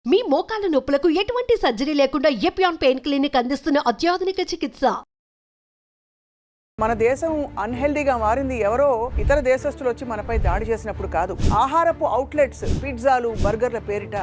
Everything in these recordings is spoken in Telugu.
మీ మోకాల నొప్పులకు ఎటువంటి సర్జరీ లేకుండా ఎపియాన్ పెయిన్ క్లినిక్ అందిస్తున్న అత్యాధునిక చికిత్స. మన దేశం అన్హెల్దీగా మారింది ఎవరో ఇతర దేశస్తులు వచ్చి మనపై దాడి చేసినప్పుడు కాదు. ఆహారపు అవుట్లెట్స్, పిజ్జాలు, బర్గర్ల పేరిట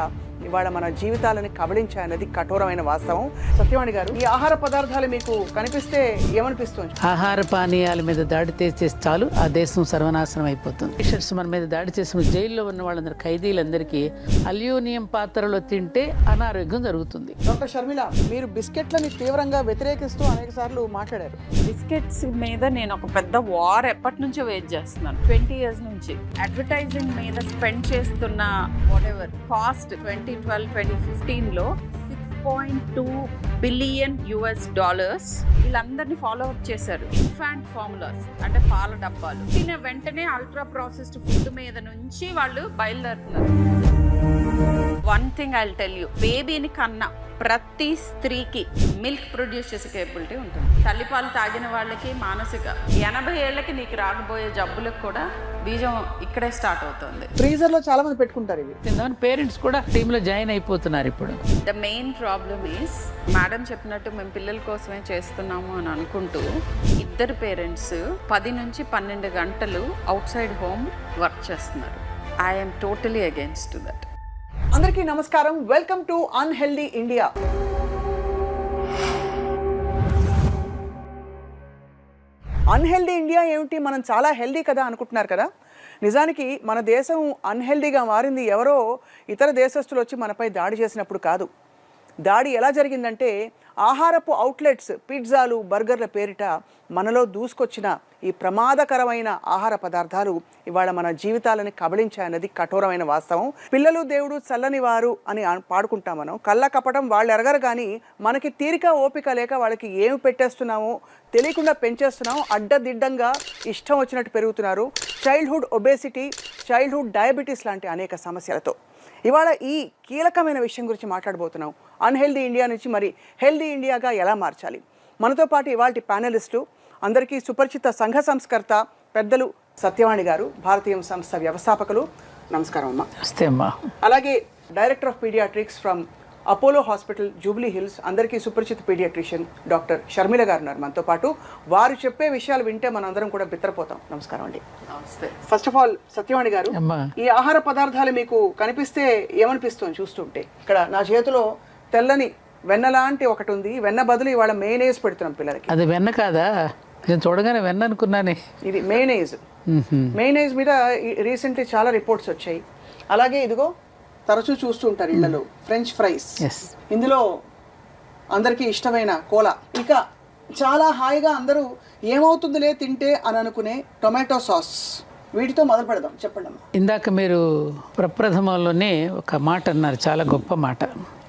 ఇవాళ మన జీవితాలని కబళించాయన్నది కఠోరమైన వాస్తవం. సత్యవాణి గారు, ఈ ఆహార పదార్థాలు మీకు కనిపిస్తే ఏమనిపిస్తుంది? ఆహార పానీయాల మీద దాడి చేస్తే చాలు ఆ దేశం సర్వనాశనం అయిపోతుంది. బ్రిటిషర్స్ మన మీద దాడి చేసిన జైల్లో ఉన్న వాళ్ళందరూ ఖైదీలందరికీ అల్యూమినియం పాత్రలో తింటే అనారోగ్యం జరుగుతుంది. డాక్టర్ షర్మిల, మీరు బిస్కెట్లని తీవ్రంగా వ్యతిరేకిస్తూ అనేక సార్లు మాట్లాడారు. బిస్కెట్స్ మీద నేను ఒక పెద్ద వార్ ఎప్పటి నుంచో వెయిట్ చేస్తున్నాను. 20 years నుంచి అడ్వర్టైజింగ్ మీద స్పెండ్ చేస్తున్న వాటెవర్ కాస్ట్ 2012-2015లో $6.2 billion వీళ్ళందరినీ ఫాలో అప్ చేశారు. ఇన్ఫాంట్ ఫార్ములాస్ అంటే పాల డబ్బాలు తిన వెంటనే అల్ట్రా ప్రాసెస్డ్ ఫుడ్ మీద నుంచి వాళ్ళు బయలుదేరుతున్నారు. One thing I will tell you, బేబీని కన్నా ప్రతి స్త్రీకి మిల్క్ ప్రొడ్యూస్ చేసే కేపబిలిటీ ఉంటుంది. తల్లిపాలు తాగిన వాళ్ళకి మానసిక 80 ఏళ్ళకి నీకు రాకపోయే జబ్బులకు కూడా బీజం ఇక్కడే స్టార్ట్ అవుతుంది. ఫ్రీజర్ లో చాలా మంది పెట్టుకుంటారు ఇవి. పేరెంట్స్ కూడా టీంలో జాయిన్ అయిపోతున్నారు ఇప్పుడు. The main problem is, madam చెప్పినట్టు మేము పిల్లల కోసమే చేస్తున్నాము అని అనుకుంటూ ఇద్దరు పేరెంట్స్ 10 నుంచి 12 గంటలు అవుట్ సైడ్ హోమ్ వర్క్ చేస్తున్నారు. I'm totally against that. అందరికీ నమస్కారం. Welcome to unhealthy India. Unhealthy India ఏమిటి, మనం చాలా హెల్దీ కదా అనుకుంటున్నారు కదా. నిజానికి మన దేశం అన్హెల్దీగా మారింది ఎవరో ఇతర దేశస్తులు వచ్చి మనపై దాడి చేసినప్పుడు కాదు. దాడి ఎలా జరిగిందంటే, ఆహారపు అవుట్లెట్స్, పిజ్జాలు, బర్గర్ల పేరిట మనలో దూసుకొచ్చిన ఈ ప్రమాదకరమైన ఆహార పదార్థాలు ఇవాళ మన జీవితాలని కబళించాయన్నది కఠోరమైన వాస్తవం. పిల్లలు దేవుడు చల్లని వారు అని పాడుకుంటాం మనం. కళ్ళ కపటం వాళ్ళు ఎరగరు, కానీ మనకి తీరిక ఓపిక లేక వాళ్ళకి ఏమి పెట్టేస్తున్నామో తెలియకుండా పెంచేస్తున్నాము. అడ్డదిడ్డంగా ఇష్టం వచ్చినట్టు పెరుగుతున్నారు. చైల్డ్హుడ్ ఒబేసిటీ, చైల్డ్హుడ్ డయాబెటీస్ లాంటి అనేక సమస్యలతో ఇవాళ ఈ కీలకమైన విషయం గురించి మాట్లాడబోతున్నాం. అన్హెల్దీ ఇండియా నుంచి మరి హెల్దీ ఇండియాగా ఎలా మార్చాలి. మనతో పాటు ఇవాళ ప్యానలిస్టు, అందరికీ సుపరిచిత సంఘ సంస్కర్త పెద్దలు సత్యవాణి గారు, భారతీయ సంస్థ వ్యవస్థాపకులు. నమస్కారం అమ్మా. నమస్తే అమ్మా. అలాగే director of paediatrics from Apollo hospital, Jubilee Hills, అందరికీ సుపరిచిత పీడియాట్రిషియన్ డాక్టర్ షర్మిల గారు ఉన్నారు మనతో పాటు. వారు చెప్పే విషయాలు వింటే మనందరం కూడా బిత్తరపోతాం. నమస్కారం అండి. నమస్తే. ఫస్ట్ ఆఫ్ ఆల్ సత్యవాణి గారు, ఈ ఆహార పదార్థాలు మీకు కనిపిస్తే ఏమనిపిస్తుంది చూస్తుంటే? ఇక్కడ నా చేతిలో తెల్లని వెన్న లాంటి ఒకటి ఉంది. వెన్న బదులు ఇవాళ మేనేజ్ పెడుతున్నాం పిల్లలకి. అది వెన్న కాదా? నేను చూడగానే వెన్న అనుకున్నానే. ఇది మేనేజ్. మేనేజ్ మీద రీసెంట్లీ చాలా రిపోర్ట్స్ వచ్చాయి. అలాగే ఇదిగో తరచూ చూస్తూ ఉంటారు ఇళ్లలో ఫ్రెంచ్ ఫ్రైస్. ఇందులో అందరికీ ఇష్టమైన కోలా. ఇక చాలా హాయిగా అందరూ ఏమవుతుందిలే తింటే అని అనుకునే టొమాటో సాస్. వీటితో మొదలు పెడదాం. చెప్పండి అమ్మా. ఇందాక మీరు ప్రప్రథమంలోనే ఒక మాట అన్నారు, చాలా గొప్ప మాట.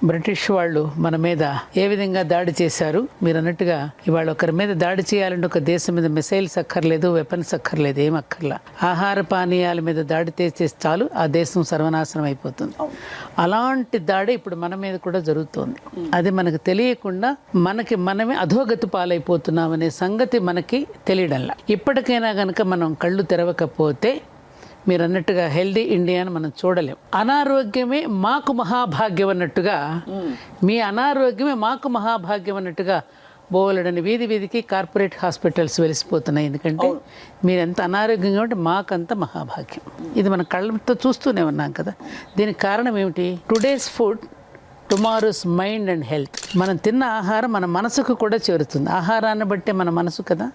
బ్రిటిష్ వాళ్ళు మన మీద ఏ విధంగా దాడి చేశారు. మీరు అన్నట్టుగా ఇవాళ ఒకరి మీద దాడి చేయాలంటే ఒక దేశం మీద మిసైల్స్ అక్కర్లేదు, వెపన్స్ అక్కర్లేదు, ఏం అక్కర్లా. ఆహార పానీయాల మీద దాడి చేస్తే చాలు ఆ దేశం సర్వనాశనం అయిపోతుంది. అలాంటి దాడి ఇప్పుడు మన మీద కూడా జరుగుతోంది. అది మనకు తెలియకుండా మనమే అధోగతి పాలైపోతున్నాం అనే సంగతి మనకి తెలియడంలా. ఇప్పటికైనా కనుక మనం కళ్ళు తెరవకపోతే మీరు అన్నట్టుగా హెల్దీ ఇండియాని మనం చూడలేం. అనారోగ్యమే మాకు మహాభాగ్యం అన్నట్టుగా, మీ అనారోగ్యమే మాకు మహాభాగ్యం అన్నట్టుగా బోలెడని వీధి వీధికి కార్పొరేట్ హాస్పిటల్స్ వెలిసిపోతున్నాయి. ఎందుకంటే మీరు ఎంత అనారోగ్యంగా ఉంటే మాకంత మహాభాగ్యం. ఇది మన కళ్ళతో చూస్తూనే ఉన్నాం కదా. దీనికి కారణం ఏమిటి? Today's food, tomorrow's mind and health. మనం తిన్న ఆహారం మన మనసుకు కూడా చేరుతుంది. ఆహారాన్ని బట్టే మన మనసు కదా.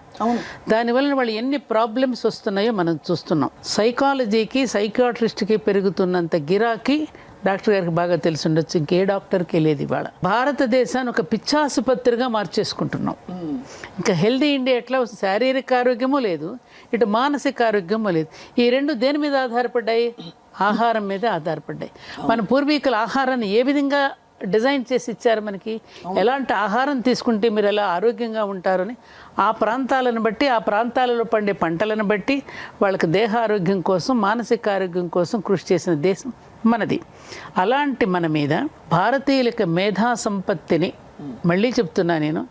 దానివల్ల వాళ్ళు ఎన్ని ప్రాబ్లమ్స్ వస్తున్నాయో మనం చూస్తున్నాం. సైకాలజీకి, సైకియాట్రిస్ట్కి పెరుగుతున్నంత గిరాకీ డాక్టర్ గారికి బాగా తెలిసి ఉండొచ్చు, ఇంకే డాక్టర్కి లేదు. ఇవాళ భారతదేశాన్ని ఒక పిచ్చాసుపత్రిగా మార్చేసుకుంటున్నాం. ఇంకా హెల్దీ ఇండియా ఎట్లా? శారీరక ఆరోగ్యమూ లేదు, ఇటు మానసిక ఆరోగ్యమూ లేదు. ఈ రెండు దేని మీద ఆధారపడ్డాయి? ఆహారం మీద ఆధారపడ్డాయి. మన పూర్వీకుల ఆహారాన్ని ఏ విధంగా డిజైన్ చేసి ఇచ్చారు మనకి, ఎలాంటి ఆహారం తీసుకుంటే మీరు ఎలా ఆరోగ్యంగా ఉంటారని ఆ ప్రాంతాలను బట్టి, ఆ ప్రాంతాలలో పండే పంటలను బట్టి వాళ్ళకి దేహ ఆరోగ్యం కోసం, మానసిక ఆరోగ్యం కోసం కృషి చేసిన దేశం మనది. అలాంటి మన మీద భారతీయులకి మేధా సంపత్తిని, మళ్ళీ చెప్తున్నా నేను,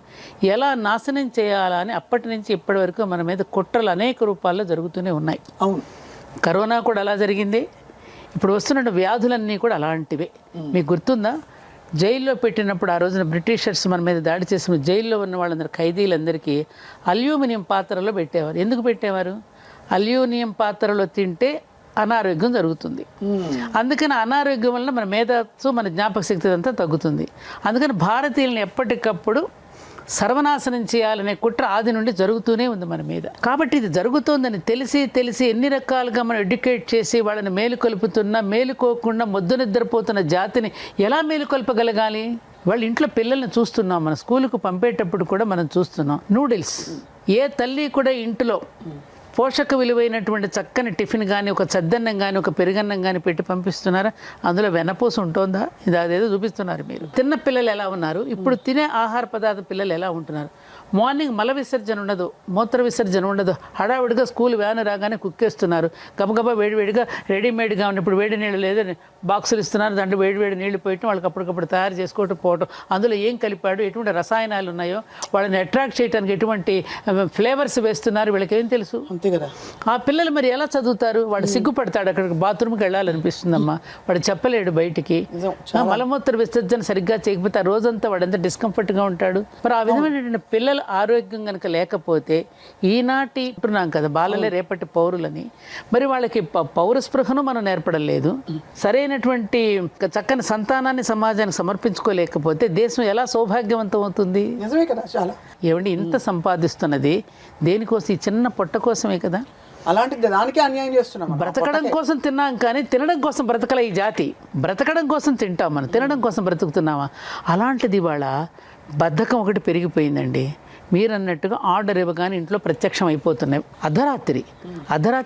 ఎలా నాశనం చేయాలని అప్పటి నుంచి ఇప్పటి వరకు మన మీద కుట్రలు అనేక రూపాల్లో జరుగుతూనే ఉన్నాయి. అవును, కరోనా కూడా అలా జరిగింది. ఇప్పుడు వస్తున్న వ్యాధులన్నీ కూడా అలాంటివే. మీకు గుర్తుందా, జైల్లో పెట్టినప్పుడు ఆ రోజున బ్రిటిషర్స్ మన మీద దాడి చేసిన జైల్లో ఉన్న వాళ్ళందరూ ఖైదీలందరికీ అల్యూమినియం పాత్రలో పెట్టేవారు. ఎందుకు పెట్టేవారు? అల్యూమినియం పాత్రలో తింటే అనారోగ్యం జరుగుతుంది. అందుకని అనారోగ్యం వలన మన మేధస్సు, మన జ్ఞాపక శక్తి అంతా తగ్గుతుంది. అందుకని భారతీయులను ఎప్పటికప్పుడు సర్వనాశనం చేయాలనే కుట్ర ఆది నుండి జరుగుతూనే ఉంది మన మీద. కాబట్టి ఇది జరుగుతోందని తెలిసి ఎన్ని రకాలుగా మనం ఎడ్యుకేట్ చేసి వాళ్ళని మేలుకొల్పుతున్నా మేలుకోకుండా మొద్దు నిద్రపోతున్న జాతిని ఎలా మేలుకొల్పగలగాలి? వాళ్ళ ఇంట్లో పిల్లల్ని చూస్తున్నాం, మన స్కూలుకు పంపేటప్పుడు కూడా మనం చూస్తున్నాం నూడిల్స్. ఏ తల్లి కూడా ఇంట్లో పోషక విలువైనటువంటి చక్కని టిఫిన్ కానీ, ఒక చద్దన్నం కానీ, ఒక పెరుగన్నం కానీ పెట్టి పంపిస్తున్నారా? అందులో వెన్నపూస ఉంటుందా? ఇది అదేదో చూపిస్తున్నారు మీరు. తిన్న పిల్లలు ఎలా ఉన్నారు, ఇప్పుడు తినే ఆహార పదార్థ పిల్లలు ఎలా ఉంటున్నారు? మార్నింగ్ మల విసర్జన ఉండదు, మూత్ర విసర్జన ఉండదు, హడావిడిగా స్కూల్ వ్యాన్ రాగానే కుక్కేస్తున్నారు. గబగబా వేడివేడిగా రెడీమేడ్గా ఉన్న, ఇప్పుడు వేడి నీళ్ళు లేదని బాక్సులు ఇస్తున్నారు, దాంట్లో వేడివేడి నీళ్లు పోయటం, వాళ్ళకి అప్పటికప్పుడు తయారు చేసుకోవటం పోవటం, అందులో ఏం కలిపాడు, ఎటువంటి రసాయనాలు ఉన్నాయో, వాళ్ళని అట్రాక్ట్ చేయడానికి ఎటువంటి ఫ్లేవర్స్ వేస్తున్నారు, వీళ్ళకి ఏం తెలుసు? అంతే కదా. ఆ పిల్లలు మరి ఎలా చదువుతారు? వాడు సిగ్గుపడతాడు, అక్కడికి బాత్రూమ్కి వెళ్ళాలనిపిస్తుందమ్మా, వాడు చెప్పలేడు బయటికి. మలమూత్ర విసర్జన సరిగ్గా చేయకపోతే ఆ రోజంతా వాడు ఎంత డిస్కంఫర్ట్గా ఉంటాడు. మరి ఆ విధమైనటువంటి పిల్లల ఆరోగ్యం కనుక లేకపోతే, ఈనాటి అంటున్నాం కదా బాలలే రేపటి పౌరులని, మరి వాళ్ళకి పౌర స్పృహను మనం నేర్పడం లేదు. సరైనటువంటి చక్కని సంతానాన్ని సమాజానికి సమర్పించుకోలేకపోతే దేశం ఎలా సౌభాగ్యవంతం అవుతుంది? నిజమే కదా. చాలా ఏమండి, ఇంత సంపాదిస్తున్నది దేనికోసం? ఈ చిన్న పొట్ట కోసమే కదా. అలాంటి దానికే అన్యాయం చేస్తున్నాం. బ్రతకడం కోసం తిన్నాం కానీ తినడం కోసం బ్రతకల ఈ జాతి. బ్రతకడం కోసం తింటాం మనం, తినడం కోసం బ్రతుకుతున్నామా? అలాంటిది ఇవాళ బద్ధకం ఒకటి పెరిగిపోయిందండి. మీరు అన్నట్టుగా ఆర్డర్ ఇవ్వగానే ఇంట్లో ప్రత్యక్షం అయిపోతున్నాయి. అర్ధరాత్రి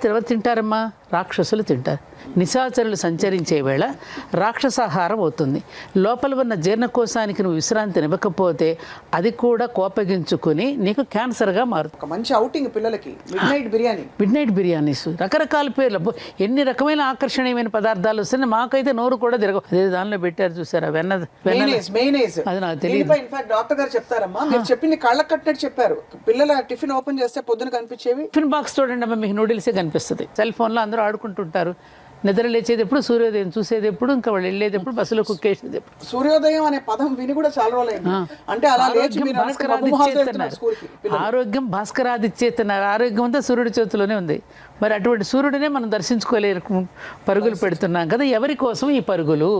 ఎవరు తింటారమ్మా? రాక్షసులు తింటారు. నిశాచరులు సంచరించే వేళ రాక్షసాహారం అవుతుంది. లోపల ఉన్న జీర్ణకోశానికి నువ్వు విశ్రాంతి ఇవ్వకపోతే అది కూడా కోపగించుకుని నీకు క్యాన్సర్గా మారుతుంది. ఒక మంచి ఔటింగ్ పిల్లలకి మిడ్ నైట్ బిర్యానీస్, రకరకాల పేర్లు, ఎన్ని రకమైన ఆకర్షణీయమైన పదార్థాలు వస్తున్నాయి. మాకైతే నోరు కూడా తిరగవు. అదే దానిలో పెట్టారు చూసారా, అది నాకు తెలియదు. ఇన్ఫాక్ట్ డాక్టర్ గారు చెప్తారమ్మా, మీరు చెప్పింది కళ్ళకు కట్టినట్టు చెప్పారు. పిల్లల టిఫిన్ ఓపెన్ చేస్తే పొద్దున కనిపించేవి టిఫిన్ బాక్స్ చూడండి అమ్మా, మీకు నూడిల్సే కనిపిస్తుంది. సెల్ ఫోన్లో అందరూ ఆడుకుంటుంటారు. నిద్ర లేచేది ఎప్పుడు, సూర్యోదయం చూసేది ఎప్పుడు, ఇంకా వాళ్ళు వెళ్ళేది ఎప్పుడు, బస్సులో కుక్కేసేది ఎప్పుడు. సూర్యోదయం అనే పదం విని కూడా చాలా రోజులైంది. అంటే అలా ఆరోగ్యం భాస్కరాదిచ్చేస్తున్నారు. ఆరోగ్యం అంతా సూర్యుడి చేతిలోనే ఉంది. మరి అటువంటి సూర్యుడినే మనం దర్శించుకోలేరు, పరుగులు పెడుతున్నాం కదా. ఎవరి కోసం ఈ పరుగులు?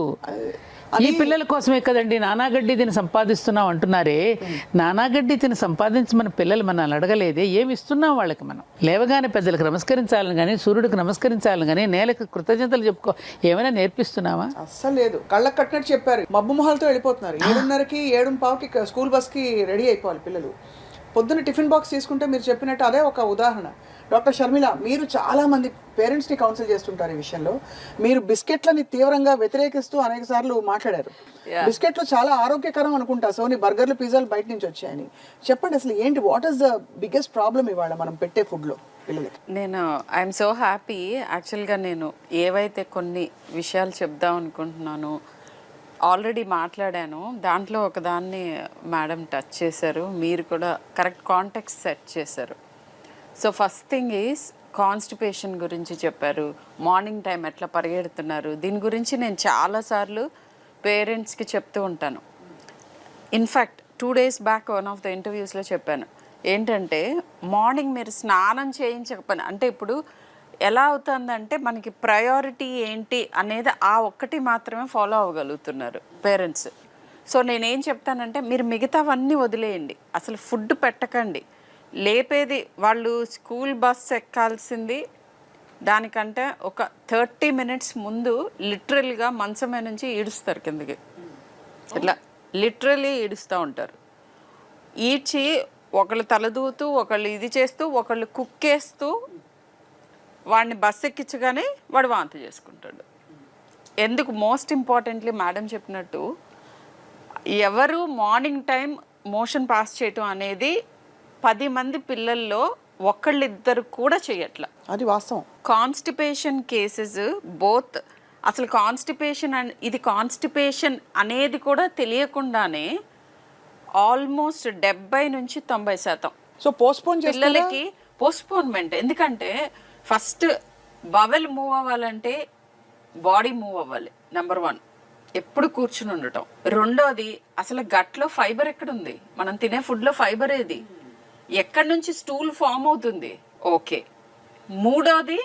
ఈ పిల్లల కోసమే కదండి. నానాగడ్డి తిని సంపాదిస్తున్నాం అంటున్నారే, నానాగడ్డి తిని సంపాదించి మన పిల్లలు మనల్ని అడగలేదే, ఏమి ఇస్తున్నాం వాళ్ళకి? మనం లేవగానే పెద్దలకు నమస్కరించాలని కానీ, సూర్యుడికి నమస్కరించాలని కానీ, నేలకు కృతజ్ఞతలు చెప్పుకో ఏమైనా నేర్పిస్తున్నావా? అస్సలు లేదు. కళ్ళకు కట్టినట్టు చెప్పారు. మబ్బు మొహాలతో వెళ్ళిపోతున్నారు. 7:30కి 7:15కి స్కూల్ బస్కి రెడీ అయిపోవాలి పిల్లలు. పొద్దున్న టిఫిన్ బాక్స్ తీసుకుంటే మీరు చెప్పినట్టు అదే ఒక ఉదాహరణ. డాక్టర్ షర్మిల, మీరు చాలా మంది పేరెంట్స్ని కౌన్సిల్ చేస్తుంటారు ఈ విషయంలో. మీరు బిస్కెట్లని తీవ్రంగా వ్యతిరేకిస్తూ అనేక సార్లు మాట్లాడారు. బిస్కెట్లు చాలా ఆరోగ్యకరం అనుకుంటా, సోని బర్గర్లు, పిజ్జాలు బయట నుంచి వచ్చాయని. చెప్పండి అసలు ఏంటి, what is the biggest problem ఇవాళ మనం పెట్టే ఫుడ్లో పిల్లలకి? నేను ఐఎమ్ సో హ్యాపీ. యాక్చువల్గా నేను ఏవైతే కొన్ని విషయాలు చెప్దాం అనుకుంటున్నాను ఆల్రెడీ మాట్లాడాను. దాంట్లో ఒకదాన్ని మేడం టచ్ చేశారు, మీరు కూడా కరెక్ట్ కాంటెక్స్ట్ సెట్ చేశారు. So first thing is constipation గురించి చెప్పారు. మార్నింగ్ టైం ఎట్లా పరిగెడుతున్నారు, దీని గురించి నేను చాలాసార్లు పేరెంట్స్కి చెప్తూ ఉంటాను. In fact 2 days back one of the ఇంటర్వ్యూస్లో చెప్పాను ఏంటంటే, మార్నింగ్ మీరు స్నానం చేయించకపోయినా, అంటే ఇప్పుడు ఎలా అవుతుందంటే మనకి ప్రయారిటీ ఏంటి అనేది ఆ ఒక్కటి మాత్రమే ఫాలో అవ్వగలుగుతున్నారు పేరెంట్స్. సో నేనేం చెప్తానంటే, మీరు మిగతావన్నీ వదిలేయండి, అసలు ఫుడ్ పెట్టకండి. లేపేది వాళ్ళు స్కూల్ బస్ ఎక్కాల్సింది దానికంటే ఒక 30 minutes ముందు లిటరల్గా మంచమే నుంచి ఈడుస్తారు కిందకి. ఇట్లా లిటరలీ ఈడుస్తూ ఉంటారు. ఈడ్చి ఒకళ్ళు తలదూతూ, ఒకళ్ళు ఇది చేస్తూ, ఒకళ్ళు కుక్కేస్తూ వాడిని బస్ ఎక్కించగానే వాడు వాంతి చేసుకుంటాడు. ఎందుకు? మోస్ట్ ఇంపార్టెంట్లీ మేడం చెప్పినట్టు, ఎవరు మార్నింగ్ టైం మోషన్ పాస్ చేయటం అనేది 10 మంది పిల్లల్లో ఒకళ్ళిద్దరు కూడా చేయట్లా. అది వాస్తవం. కాన్స్టిపేషన్ కేసెస్ బోత్, అసలు కాన్స్టిపేషన్ ఇది కాన్స్టిపేషన్ అనేది కూడా తెలియకుండానే ఆల్మోస్ట్ 70 నుంచి 90% సో పోస్ట్పోన్ పిల్లలకి పోస్ట్పోన్మెంట్. ఎందుకంటే ఫస్ట్ బవెల్ మూవ్ అవ్వాలంటే బాడీ మూవ్ అవ్వాలి. నెంబర్ 1 ఎప్పుడు కూర్చుని ఉండటం. రెండోది అసలు గట్లో ఫైబర్ ఎక్కడుంది? మనం తినే ఫుడ్లో ఫైబర్ ఏది? ఎక్కడి నుంచి స్టూల్ ఫామ్ అవుతుంది? ఓకే. మూడోది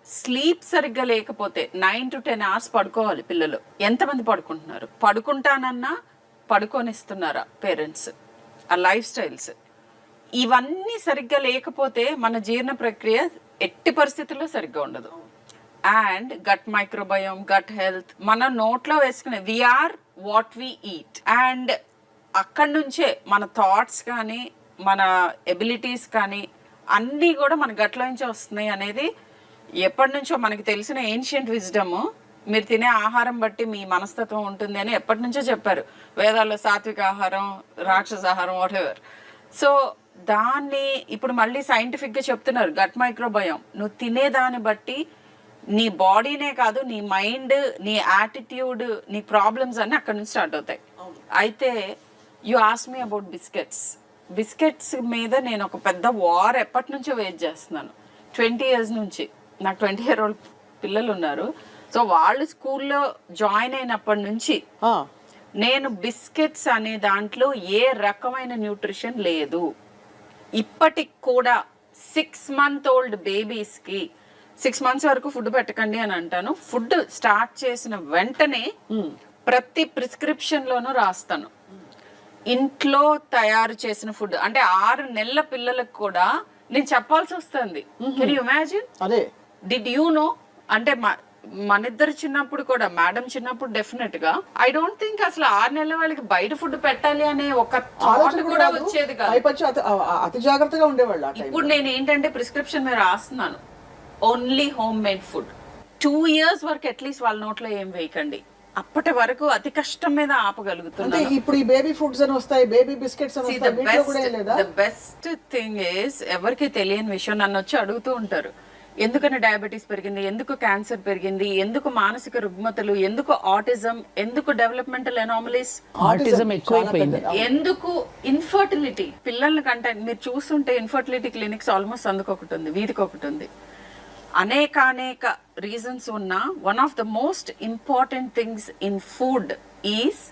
స్లీప్ సరిగ్గా లేకపోతే 9 to 10 hours పడుకోవాలి పిల్లలు. ఎంతమంది పడుకుంటున్నారు? పడుకుంటానన్నా పడుకొనిస్తున్నారా పేరెంట్స్? ఆ లైఫ్ స్టైల్స్ ఇవన్నీ సరిగ్గా లేకపోతే మన జీర్ణ ప్రక్రియ ఎట్టి పరిస్థితుల్లో సరిగ్గా ఉండదు. And gut microbiome, gut health మన నోట్లో వేసుకునే we are what we eat. And అక్కడి నుంచే మన థాట్స్ కానీ మన ఎబిలిటీస్ కానీ అన్నీ కూడా మన గట్లో నుంచే వస్తున్నాయి అనేది ఎప్పటి నుంచో మనకి తెలిసిన ఏన్షియంట్ విజ్డమ్. మీరు తినే ఆహారం బట్టి మీ మనస్తత్వం ఉంటుంది అని ఎప్పటి నుంచో చెప్పారు వేదాల్లో. సాత్విక ఆహారం, రాక్షస ఆహారం, వాటెవర్. సో దాన్ని ఇప్పుడు మళ్ళీ సైంటిఫిక్గా చెప్తున్నారు. గట్ మైక్రోబయోమ్ నువ్వు తినేదాన్ని బట్టి నీ బాడీనే కాదు, నీ మైండ్, నీ యాటిట్యూడ్, నీ ప్రాబ్లమ్స్ అన్నీ అక్కడ నుంచి స్టార్ట్ అవుతాయి. అయితే you ask me about biscuits మీద నేను ఒక పెద్ద వార్ ఎప్పటి నుంచో వెయిట్ చేస్తున్నాను. 20 years నుంచి. నాకు 20-year-old పిల్లలు ఉన్నారు. సో వాళ్ళు స్కూల్లో జాయిన్ అయినప్పటి నుంచి నేను బిస్కెట్స్ అనే దాంట్లో ఏ రకమైన న్యూట్రిషన్ లేదు. ఇప్పటికి కూడా 6 month old బేబీస్కి 6 months వరకు ఫుడ్ పెట్టకండి అని అంటాను. ఫుడ్ స్టార్ట్ చేసిన వెంటనే ప్రతి ప్రిస్క్రిప్షన్ లోనూ రాస్తాను ఇంట్లో తయారు చేసిన ఫుడ్. అంటే 6 నెలల పిల్లలకు కూడా నేను చెప్పాల్సి వస్తుంది. Can you imagine? అదే డిడ్ యూ నో? అంటే మన ఇద్దరు చిన్నప్పుడు కూడా, మేడం చిన్నప్పుడు డెఫినెట్ గా ఐ డోంట్ థింక్ అసలు 6 నెలల వాళ్ళకి బయట ఫుడ్ పెట్టాలి అనే ఒక థాట్ కూడా వచ్చేది కాదు. అతి జాగ్రత్తగా ఉండేవాళ్ళు. ఇప్పుడు నేను ఏంటంటే ప్రిస్క్రిప్షన్ మీద రాస్తున్నాను only home made food. 2 years వరకు అట్లీస్ట్ వాళ్ళ నోట్లో ఏం వేయకండి. అప్పటి వరకు అతి కష్టం మీద ఆపగలుగుతున్నాను. ఇప్పుడు ఈ బేబీ ఫుడ్స్ అని వస్తాయి, బేబీ బిస్కెట్స్ అని వస్తాయి. వీటిలో కూడా ఏం లేదా? ద బెస్ట్ థింగ్ ఇస్, ఎవరికి తెలియని విషయం నన్ను వచ్చి అడుగుతూ ఉంటారు, ఎందుకని డయాబెటీస్ పెరిగింది, ఎందుకు క్యాన్సర్ పెరిగింది, ఎందుకు మానసిక రుగ్మతలు, ఎందుకు ఆటిజం, ఎందుకు డెవలప్మెంటల్ ఎనామలీస్, ఆటిజం ఎక్కువైపోయింది, ఎందుకు ఇన్ఫర్టిలిటీ. పిల్లల కంటే మీరు చూస్తుంటే ఇన్ఫర్టిలిటీ క్లినిక్స్ ఆల్మోస్ట్ అందుకు ఒకటి ఉంది, వీధికి ఒకటి ఉంది. అనేక రీజన్స్ ఉన్నా one of the most important things in food is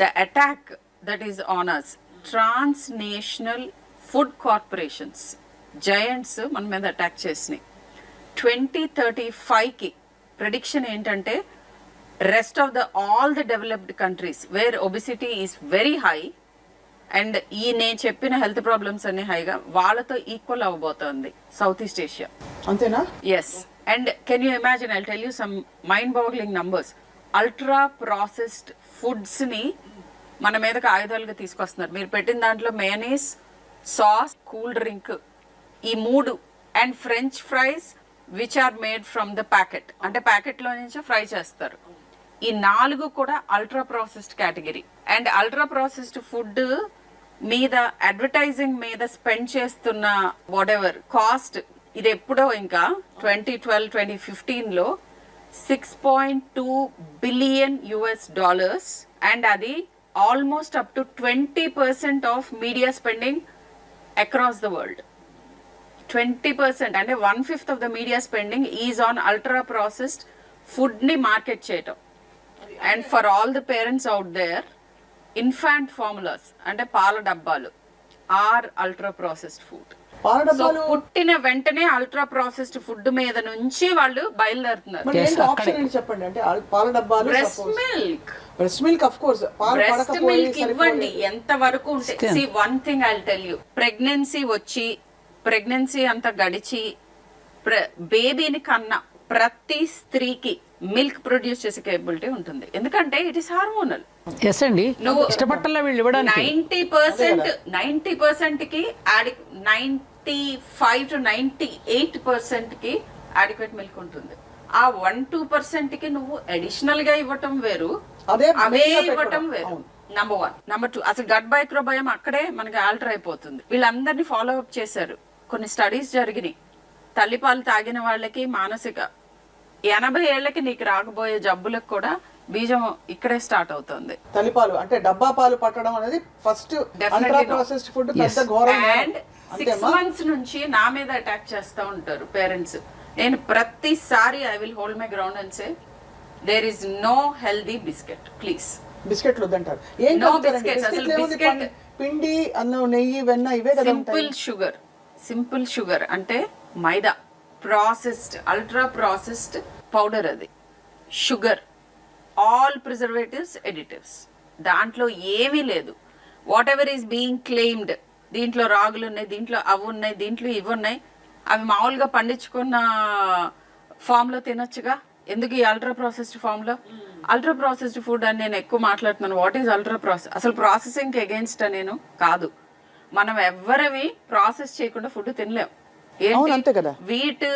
the attack that is on us. Transnational food corporations, giants మన మీద అటాక్ చేసినాయి. 2035కి ప్రెడిక్షన్ ఏంటంటే rest of all the developed countries where obesity is very high and ఈ నేను చెప్పిన హెల్త్ ప్రాబ్లమ్స్ అన్ని హైగా వాళ్ళతో ఈక్వల్ అవ్వబోతోంది సౌత్ ఈస్ట్ ఏషియా. అంతేనా? Yes. And can you imagine, I tell you some mind boggling numbers. Ultra processed foods ని మన మీదకి ఆయుధాలుగా తీసుకొస్తున్నారు. మీరు పెట్టిన దాంట్లో మేనీస్, సాస్, కూల్ డ్రింక్, ఈ 3 and french fries which are made from the packet, అంటే ప్యాకెట్ లో నుంచి ఫ్రై చేస్తారు. ఈ 4 కూడా ultra processed category. And ultra processed food మీద అడ్వర్టైజింగ్ మీద స్పెండ్ చేస్తున్న వాట్ ఎవర్ కాస్ట్, ఇది ఎప్పుడో ఇంకా 2012-2015లో $6.2 billion అండ్ అది almost up to 20% of media spending across the world. 20% అంటే 1/5 of the media spending is on ultra processed food ని మార్కెట్ చేయటం. And for all the parents out there, infant formulas అంటే పాల డబ్బాలు are ultra processed food. So పుట్టిన వెంటనే అల్ట్రా ప్రాసెస్డ్ ఫుడ్ మీద నుంచి వాళ్ళు బయలుదేరుతున్నారు. చెప్పండి. అంటే పాల డబ్బాలు, breast milk, breast milk of course, breast milk ఇవ్వండి ఎంత వరకు ఉంటే. See one thing I will tell you, pregnancy అంతా గడిచి బేబీని కన్నా ప్రతి స్త్రీకి మిల్క్ ప్రొడ్యూస్ చేసే కేపబిలిటీ ఉంటుంది. ఎందుకంటే ఇట్ ఈస్ హార్మోనల్. ఎస్ అండి, నువ్వు ఇష్టపట్టాల వీళ్ళు ఇవ్వడానికి 90% కి 95 to 98% కి అడిక్వేట్ మిల్క్ ఉంటుంది. ఆ 1-2% కి నువ్వు అడిషనల్ గా ఇవ్వటం వేరు, అవే ఇవ్వటం వేరు. నంబర్ 1. నంబర్ 2, అసలు గట్ మైక్రోబయోమ్ అక్కడే మనకి ఆల్టర్ అయిపోతుంది. వీళ్ళందరినీ ఫాలో అప్ చేశారు. కొన్ని స్టడీస్ జరిగినాయి. తల్లిపాలు తాగిన వాళ్ళకి మానసిక 80 ఏళ్లకి నీకు రాకపోయే జబ్బులకు కూడా బీజం ఇక్కడే స్టార్ట్ అవుతుంది. తల్లిపాలు అంటే డబ్బా పాలు పట్టడం అనేది ఫస్ట్ అల్ట్రా ప్రాసెస్డ్ ఫుడ్ పెద్ద ఘోరం. అండ్ 6 months నుంచి నా మీద అటాక్ చేస్తూ ఉంటారు పేరెంట్స్. నేను ప్రతిసారి I will hold my ground and say there is no healthy biscuit please. బిస్కెట్లు వద్దంటారు. ఏం No కలుపుతారండి? biscuits, అసలు బిస్కెట్లు ఏముంది? biscuit- పిండి, అన్నం, నెయ్యి, వెన్న ఇవే కదా ఉంటాయి. సింపుల్ షుగర్ అంటే మైదా, ప్రాసెస్డ్ అల్ట్రా ప్రాసెస్డ్ పౌడర్, అది షుగర్, ఆల్ ప్రిజర్వేటివ్స్, ఎడిటివ్స్, దాంట్లో ఏమీ లేదు. What ever is being claimed, దీంట్లో రాగులు ఉన్నాయి, దీంట్లో అవి ఉన్నాయి, దీంట్లో ఇవి ఉన్నాయి, అవి మామూలుగా పండించుకున్న ఫామ్లో తినొచ్చుగా, ఎందుకు ఈ అల్ట్రా ప్రాసెస్డ్ ఫామ్లో? అల్ట్రా ప్రాసెస్డ్ ఫుడ్ అని నేను ఎక్కువ మాట్లాడుతున్నాను. What is ultra process? అసలు ప్రాసెసింగ్ అగేన్స్ట్ నేను కాదు. మనం ఎవ్వరవి ప్రాసెస్ చేయకుండా ఫుడ్ తినలేం. అవును, అంతే కదా. వీట్,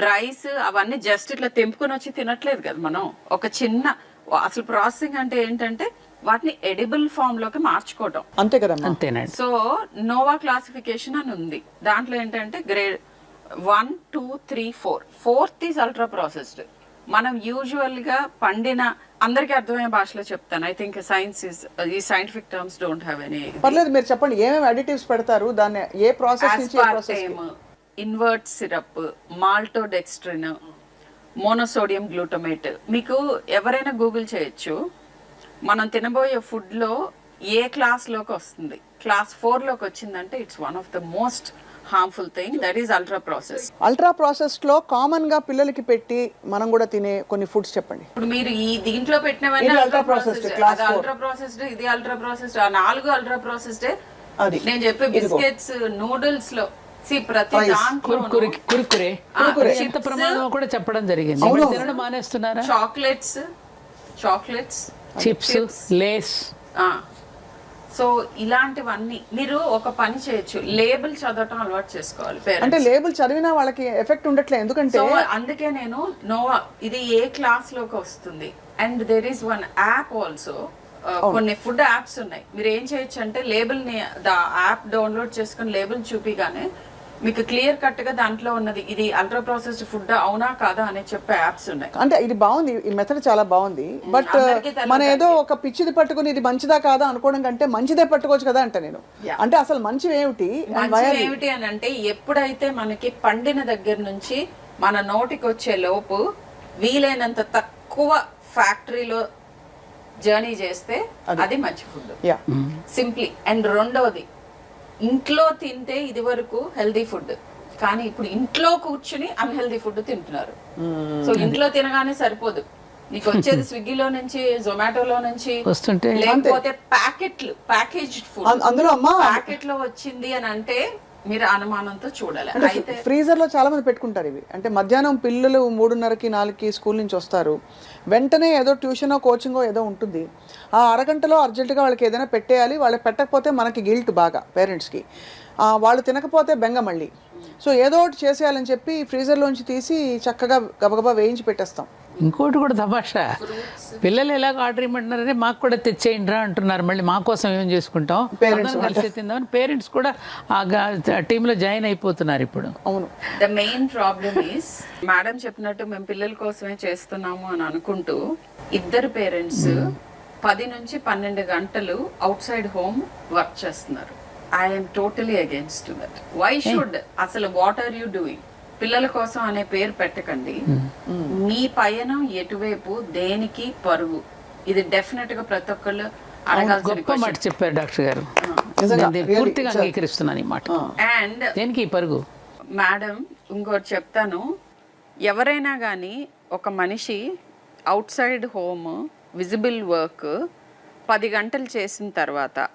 రైస్ అవన్నీ జస్ట్ ఇట్లా తెంపుకొని వచ్చి తినట్లేదు కదా మనం. ఒక చిన్న అసలు ప్రాసెసింగ్ అంటే ఏంటంటే వాటిని ఎడిబుల్ ఫామ్ లోకి మార్చుకోవటం, అంతే కదా. అంతేనండి. సో నోవా క్లాసిఫికేషన్ అని ఉంది. దాంట్లో ఏంటంటే grade 1, 2, 3, 4. 4th is ultra processed. మనం యూజువల్ గా పండిన, అందరికి అర్థమయ్యే భాషలో చెప్తాను. ఐ థింక్ సైన్స్ ఇస్, ఈ scientific terms don't have any. పర్లేదు, మీరు చెప్పండి ఏమేమి అడిటివ్స్ పెడతారు, దాన్ని ఏ ప్రాసెస్ నుంచి ఏ process? Invert syrup, maltodextrin, monosodium glutamate. మీకు ఎవరైనా గూగుల్ చేయొచ్చు. మనం తినబోయే ఫుడ్ లో ఏ క్లాస్ లోకి వస్తుంది, క్లాస్ 4 లోకి వచ్చిందంటే it's one of the most harmful thing, that is ultra process. Ultra process లో కామన్ గా పిల్లలకి పెట్టి మనం కూడా తినే కొన్ని ఫుడ్స్ చెప్పండి. ఇప్పుడు మీరు ఈ దీంట్లో పెట్టినవన్నీ ఇది ultra ultra processed, processed, class అది 4. అల్ట్రా ప్రాసెస్డ్, ఇది అల్ట్రా ప్రాసెస్డ్, ఆ 4 అల్ట్రా ప్రాసెస్డ్. అది నేను చెప్పే బిస్కెట్స్, నూడిల్స్ లో ప్రతి దాంట్లో కురుకురే ఎంత ప్రమాదమో కూడా చెప్పడం జరిగింది. ఇప్పుడు తినడం మానేస్తున్నారా? Chocolates, chips, Lay's. సో ఇలాంటివన్నీ మీరు ఒక పని చేయొచ్చు, లేబుల్ చదవటం అలవాటు చేసుకోవాలి parents. అంటే లేబుల్ చదివినా వాళ్ళకి ఎఫెక్ట్ ఉండట్లేదు, ఎందుకంటే సో అందుకే నేను నోవా ఇది ఏ క్లాస్ లోకి వస్తుంది. And there is one app also, కొన్ని ఫుడ్ యాప్స్ ఉన్నాయి. మీరు ఏం చేయొచ్చు అంటే లేబుల్ ని యాప్ డౌన్లోడ్ చేసుకుని లేబుల్ చూపిగానే మీకు క్లియర్ కట్ గా దాంట్లో ఉన్నది ఇది అల్ట్రా ప్రాసెస్డ్ ఫుడ్ అవునా కాదా అని చెప్పే యాప్స్ ఉన్నాయి. అంటే ఇది బాగుంది, ఈ మెథడ్ చాలా బాగుంది. బట్ మన ఏదో ఒక పిచ్చిది పట్టుకుని ఇది మంచిదా కాదా అనుకోవడం కంటే మంచిదే పట్టుకోవచ్చు కదా అంటే నేను అంటే అసలు మంచివి ఏమిటి ఏమిటి అని అంటే ఎప్పుడైతే మనకి పండిన దగ్గర నుంచి మన నోటికి వచ్చే లోపు వీలైనంత తక్కువ ఫ్యాక్టరీలో జర్నీ చేస్తే అది మంచి ఫుడ్ సింప్లీ. అండ్ రెండోది, ఇంట్లో తింటే ఇది వరకు హెల్దీ ఫుడ్, కానీ ఇప్పుడు ఇంట్లో కూర్చుని అన్హెల్దీ ఫుడ్ తింటున్నారు. సో ఇంట్లో తినగానే సరిపోదు, నీకు వచ్చేది స్విగ్గీలో నుంచి, జొమాటోలో నుంచి వస్తుంటే, లేకపోతే ప్యాకేజ్డ్ ఫుడ్ అందులో ప్యాకెట్ లో వచ్చింది అని అంటే మీరు అనుమానంతో చూడాలి. అయితే ఫ్రీజర్ లో చాలా మంది పెట్టుకుంటారు ఇవి. అంటే మధ్యాహ్నం పిల్లలు 3:30కి 4కి స్కూల్ నుంచి వస్తారు, వెంటనే ఏదో ట్యూషనో కోచింగో ఏదో ఉంటుంది, ఆ అరగంటలో అర్జెంటుగా వాళ్ళకి ఏదైనా పెట్టేయాలి. వాళ్ళకి పెట్టకపోతే మనకి గిల్ట్ బాగా పేరెంట్స్కి, వాళ్ళు తినకపోతే బెంగ మళ్ళీ. సో ఏదో ఒకటి చేసేయాలని చెప్పి ఫ్రీజర్లోంచి తీసి చక్కగా గబగబా వేయించి పెట్టేస్తాం. ఇంకోటి కూడా తమాషా, పిల్లలు ఎలాగో ఆర్డర్ ఇవ్వమంటున్నారని మాకు కూడా తెచ్చేయండి రా అంటున్నారు. మళ్ళీ మా కోసం ఏం చేసుకుంటాం, పేరెంట్స్ కలిసి తిందామని పేరెంట్స్ కూడా ఆ టీంలో జాయిన్ అయిపోతున్నారు ఇప్పుడు. అవును, the main problem is madam చెప్పినట్టు మేము పిల్లల కోసమే చేస్తున్నాము అని అనుకుంటూ ఇద్దరు పేరెంట్స్ 10 నుంచి 12 గంటలు అవుట్ సైడ్ హోమ్ వర్క్ చేస్తున్నారు. I'm totally against that. Why should, అసలు వాట్ ఆర్ యూ డూయింగ్? పిల్లల కోసం అనే పేరు పెట్టకండి. మీ పయనం ఎటువైపు, దేనికి పరుగు, ఇది డెఫినెట్ గా ప్రతి ఒక్కళ్ళు అడగాల్సిన గొప్ప మాట చెప్పారు డాక్టర్ గారు, పూర్తిగా అంగీకరిస్తున్నాను ఈ మాట. అండ్ దేనికి పరుగు? మేడం ఇంకోటి చెప్తాను, ఎవరైనా కానీ ఒక మనిషి out side home visible work 10 గంటలు చేసిన తర్వాత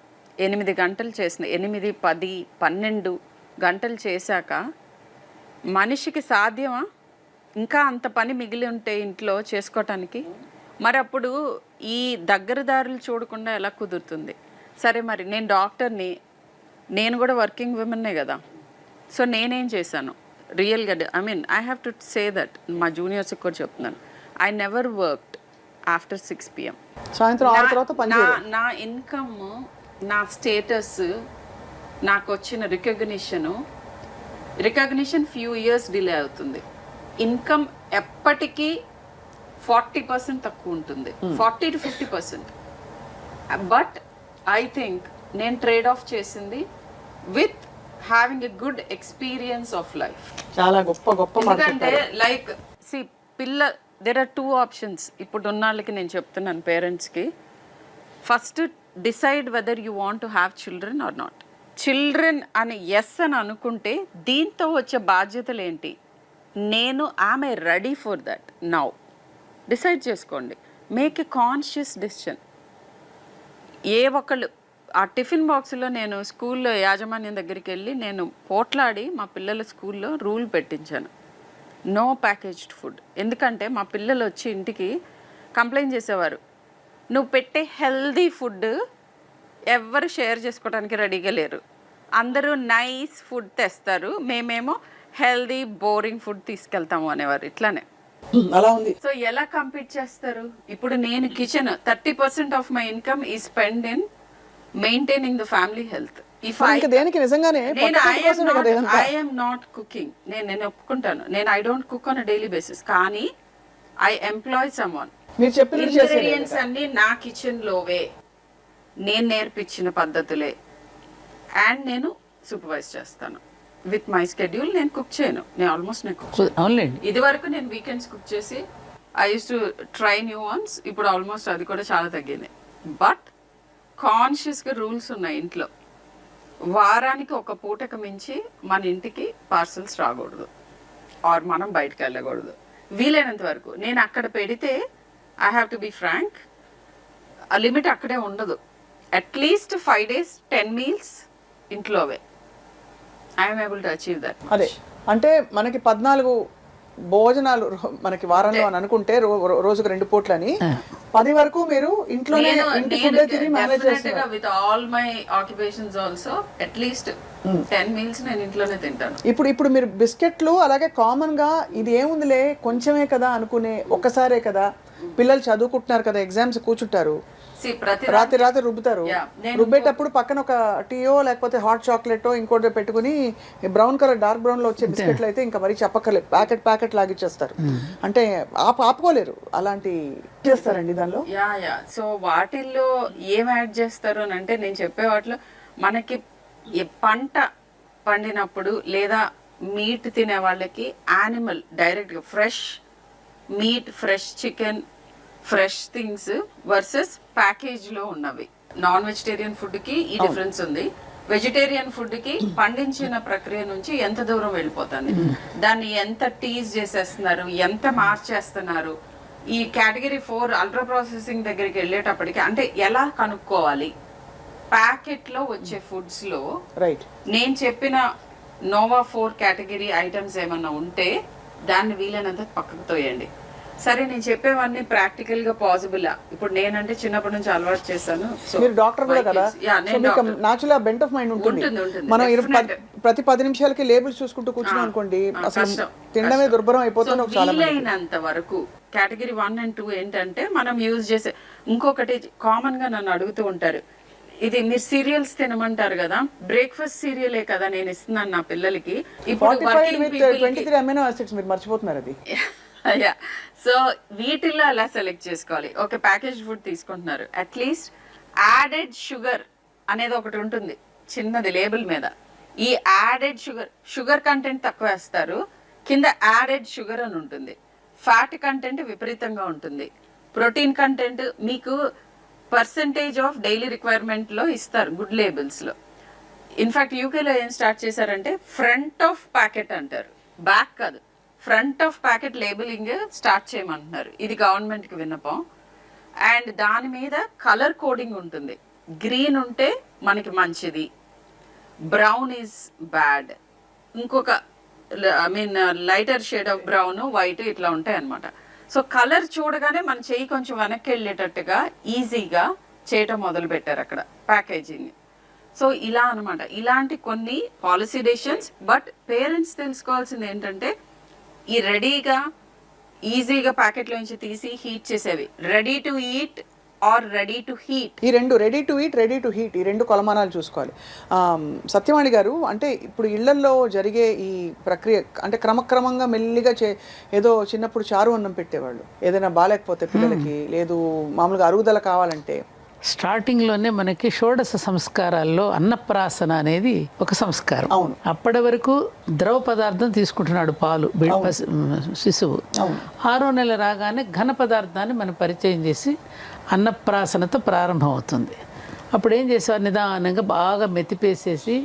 8 గంటలు చేసిన 8, 10, 12 గంటలు చేశాక మనిషికి సాధ్యమా ఇంకా అంత పని మిగిలి ఉంటే ఇంట్లో చేసుకోవటానికి? మరి అప్పుడు ఈ దగ్గరదారులు చూడకుండా ఎలా కుదురుతుంది? సరే, మరి నేను డాక్టర్ని, నేను కూడా వర్కింగ్ విమెన్నే కదా. సో నేనేం చేశాను రియల్గా, I mean I have to say that, మా జూనియర్స్కి కూడా చెప్తున్నాను, I never worked after 6 PM. సాయంత్రం 6 తర్వాత పని చేయరు. నా ఇన్కమ్, నా స్టేటస్, నాకు వచ్చిన రికగ్నిషన్ ఫ్యూ ఇయర్స్ డిలే అవుతుంది. ఇన్కమ్ ఎప్పటికీ 40% తక్కువ ఉంటుంది, 40 to 50%. బట్ ఐ థింక్ నేను ట్రేడ్ ఆఫ్ చేసింది with having a good experience of life. చాలా గొప్ప గొప్ప. ఎందుకంటే లైక్ దెర్ ఆర్ 2 ఆప్షన్స్ ఇప్పుడు ఉన్న వాళ్ళకి నేను చెప్తున్నాను పేరెంట్స్కి. First decide whether you want to have children or not. Children అని ఎస్ అని అనుకుంటే దీంతో వచ్చే బాధ్యతలు ఏంటి, నేను ఆమె ready for that now decide చేసుకోండి. Make a conscious decision. ఏ ఒక్కళ్ళు ఆ టిఫిన్ బాక్స్లో నేను స్కూల్లో యాజమాన్యం దగ్గరికి వెళ్ళి నేను పోట్లాడి మా పిల్లల స్కూల్లో రూల్ పెట్టించాను, నో ప్యాకేజ్డ్ ఫుడ్. ఎందుకంటే మా పిల్లలు వచ్చి ఇంటికి కంప్లైంట్ చేసేవారు, నువ్వు పెట్టే హెల్దీ ఫుడ్ ఎవ్వరు షేర్ చేసుకోవడానికి రెడీగా లేరు, అందరూ నైస్ ఫుడ్ తెస్తారు, మేమేమో హెల్దీ బోరింగ్ ఫుడ్ తీసుకెళ్తాము అనేవారు. ఇట్లానే అలా ఉంది. సో ఎలా కంపీట్ చేస్తారు? ఇప్పుడు నేను కిచెన్ 30% ఆఫ్ మై ఇన్కమ్ ఈ spend in maintaining the family health. If ఇంకా దేనికి నిజంగానే ఐఎమ్ నాట్ కుకింగ్, నేను ఒప్పుకుంటాను, నేను I don't cook on daily basis, కానీ ఐ ఎంప్లాయ్ సమ్వన్. మీరు చెప్పిన ఇంగ్రీడియంట్స్ అన్ని నా కిచెన్ లోవే, నేను నేర్పించిన పద్ధతులే, అండ్ నేను సూపర్వైజ్ చేస్తాను విత్ మై స్కెడ్యూల్. నేను కుక్ చేయను, నేను ఆల్మోస్ట్ నేను కుక్ చేయను. అవునులేండి. ఇది వరకు నేను వీకెండ్స్ కుక్ చేసి I use to try new once, ఇప్పుడు ఆల్మోస్ట్ అది కూడా చాలా తగ్గింది. బట్ కాన్షియస్గా రూల్స్ ఉన్నాయి ఇంట్లో. వారానికి ఒక పూటకు మించి మన ఇంటికి పార్సల్స్ రాకూడదు, ఆర్ మనం బయటకు వెళ్ళకూడదు వీలైనంత వరకు. నేను అక్కడ పెడితే I have to be frank, ఆ లిమిట్ అక్కడే ఉండదు. అట్లీస్ట్ 5 days 10 meals ఇంట్లోవే. I'm able to achieve that. అదే అంటే మనకి 14 భోజనాలు మనకి వారంలో అని అనుకుంటే రోజుకు 2 పూట్లని 10 వరకు మీరు ఇంట్లోనే ఇంటి ఫుడ్ తిని మేనేజ్ చేస్తున్నారు. With all my occupations also at least 10 meals నేను ఇంట్లోనే తింటాను. ఇప్పుడు మీరు బిస్కెట్లు అలాగే కామన్ గా ఇది ఏముందిలే కొంచెమే కదా అనుకునే, ఒక్కసారే కదా, పిల్లలు చదువుకుంటున్నారు కదా, ఎగ్జామ్స్ కూర్చుంటారు, రాత్రి రుబ్బుతారు, రుబ్బేటప్పుడు పక్కన ఒక టీయో లేకపోతే హాట్ చాక్లెట్ ఇంకోటి పెట్టుకుని బ్రౌన్ కలర్ డార్క్ బ్రౌన్ లో వచ్చే బిస్కెట్లు అయితే ఇంకా మరీ చెప్పక్కర్లేదు, ప్యాకెట్ లాగిచ్చేస్తారు. అంటే ఆపుకోలేరు, అలాంటి చేస్తారండి దానిలో. సో వాటిల్లో ఏం యాడ్ చేస్తారు అని అంటే, నేను చెప్పే వాటిలో మనకి పంట పండినప్పుడు లేదా మీట్ తినే వాళ్ళకి యానిమల్ డైరెక్ట్గా fresh meat, fresh chicken, fresh things versus ప్యాకేజ్లో ఉన్నవి. నాన్ వెజిటేరియన్ ఫుడ్కి ఈ డిఫరెన్స్ ఉంది. వెజిటేరియన్ ఫుడ్కి పండించిన ప్రక్రియ నుంచి ఎంత దూరం వెళ్ళిపోతుంది, దాన్ని ఎంత టీజ్ చేసేస్తున్నారు, ఎంత మార్చేస్తున్నారు. ఈ కేటగిరీ 4 అల్ట్రా ప్రాసెసింగ్ దగ్గరికి వెళ్ళేటప్పటికి అంటే ఎలా కనుక్కోవాలి, ప్యాకెట్లో వచ్చే ఫుడ్స్లో నేను చెప్పిన నోవా 4 కేటగిరీ ఐటమ్స్ ఏమన్నా ఉంటే దాన్ని వీలైనంత పక్కకు తోయండి. సరే నేను చెప్పేవన్నీ ప్రాక్టికల్ గా పాసిబుల్. ఇప్పుడు నేనంటే చిన్నప్పటి నుంచి అలవాటు చేశాను. మీరు డాక్టర్ కూడా కదా, నాచురల్ బెంట్ ఆఫ్ మైండ్ ఉంటుంది. మనం ప్రతి 10 నిమిషాలకి లేబుల్స్ చూసుకుంటూ కూర్చున్నాం అనుకోండి, అసలు తినడమే దుర్భరం అయిపోతుంది. వీలైనంత వరకు కేటగిరీ 1 and 2 ఏంటంటే మనం యూజ్ చేసే, ఇంకొకటి కామన్ గా నన్ను అడుగుతూ ఉంటారు, ఇది మీరు సీరియల్స్ తినమంటారు కదా, బ్రేక్ఫాస్ట్ సీరియలే కదా నేను ఇస్తున్నాను నా పిల్లలకి. ఇప్పుడు మీరు మర్చిపోతున్నారు అది. సో వీటిల్లో ఎలా సెలెక్ట్ చేసుకోవాలి? ఓకే, ప్యాకేజ్ ఫుడ్ తీసుకుంటున్నారు, అట్లీస్ట్ యాడెడ్ షుగర్ అనేది ఒకటి ఉంటుంది చిన్నది లేబుల్ మీద. ఈ యాడెడ్ షుగర్ కంటెంట్ తక్కువ వేస్తారు, కింద యాడెడ్ షుగర్ అని ఉంటుంది. ఫ్యాట్ కంటెంట్ విపరీతంగా ఉంటుంది, ప్రోటీన్ కంటెంట్ మీకు పర్సంటేజ్ ఆఫ్ డైలీ రిక్వైర్మెంట్లో ఇస్తారు గుడ్ లేబుల్స్లో. ఇన్ఫ్యాక్ట్ యూకేలో ఏం స్టార్ట్ చేశారంటే ఫ్రంట్ ఆఫ్ ప్యాకెట్ అంటారు, బ్యాక్ కాదు, front of packet labelling start చేయమంటున్నారు. ఇది గవర్నమెంట్కి విన్నపం. అండ్ దాని మీద కలర్ కోడింగ్ ఉంటుంది. గ్రీన్ ఉంటే మనకి మంచిది, బ్రౌన్ ఈజ్ బ్యాడ్, ఇంకొక lighter shade of brown, white ఇట్లా ఉంటాయి అన్నమాట. సో కలర్ చూడగానే మన చెయ్యి కొంచెం వెనక్కి వెళ్ళేటట్టుగా ఈజీగా చేయటం మొదలు పెట్టారు అక్కడ ప్యాకేజింగ్. సో ఇలా అనమాట, ఇలాంటి కొన్ని పాలసీ డెసిషన్స్. బట్ పేరెంట్స్ తెలుసుకోవాల్సింది ఏంటంటే, ఈ రెడీగా ఈజీగా ప్యాకెట్లో నుంచి తీసి హీట్ చేసేవి, ready to eat or ready to heat, ఈ రెండు ready to eat, ready to heat, ఈ రెండు కొలమానాలు చూసుకోవాలి. సత్యవాణి గారు, అంటే ఇప్పుడు ఇళ్లల్లో జరిగే ఈ ప్రక్రియ అంటే క్రమక్రమంగా మెల్లిగా ఏదో చిన్నప్పుడు చారు అన్నం పెట్టేవాళ్ళు, ఏదైనా బాగాలేకపోతే పిల్లలకి, లేదు మామూలుగా అరుగుదల కావాలంటే స్టార్టింగ్లోనే మనకి షోడశ సంస్కారాల్లో అన్నప్రాసన అనేది ఒక సంస్కారం. అవును. అప్పటి వరకు ద్రవ పదార్థం తీసుకుంటున్నాడు పాలు శిశువు. 6వ నెల రాగానే ఘన పదార్థాన్ని మనం పరిచయం చేసి అన్నప్రాసనతో ప్రారంభం అవుతుంది. అప్పుడు ఏం చేసేవారు, నిదానంగా బాగా మెతిపేసేసి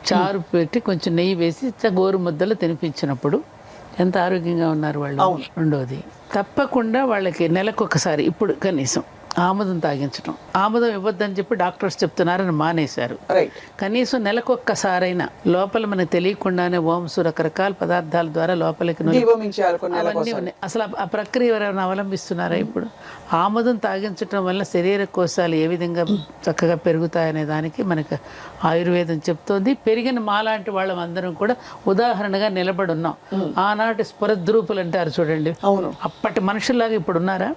చారు పెట్టి కొంచెం నెయ్యి వేసి గోరు ముద్దలు తినిపించినప్పుడు ఎంత ఆరోగ్యంగా ఉన్నారు వాళ్ళు. రెండోది, తప్పకుండా వాళ్ళకి నెలకొకసారి ఇప్పుడు కనీసం ఆముదం తాగించడం. ఆముదం ఇవ్వద్దని చెప్పి డాక్టర్స్ చెప్తున్నారని మానేశారు. కనీసం నెలకొక్కసారైనా లోపల మనకు తెలియకుండానే ఓంసు రకరకాల పదార్థాల ద్వారా లోపలికి అవన్నీ ఉన్నాయి. అసలు ఆ ప్రక్రియ ఎవరైనా అవలంబిస్తున్నారా ఇప్పుడు? ఆముదం తాగించడం వల్ల శరీర కోశాలు ఏ విధంగా చక్కగా పెరుగుతాయనే దానికి మనకు ఆయుర్వేదం చెప్తోంది. పెరిగిన మాలాంటి వాళ్ళందరం కూడా ఉదాహరణగా నిలబడి ఉన్నాం. ఆనాటి స్ఫురద్రూపులు అంటారు చూడండి, అప్పటి మనుషుల్లాగా ఇప్పుడు ఉన్నారా?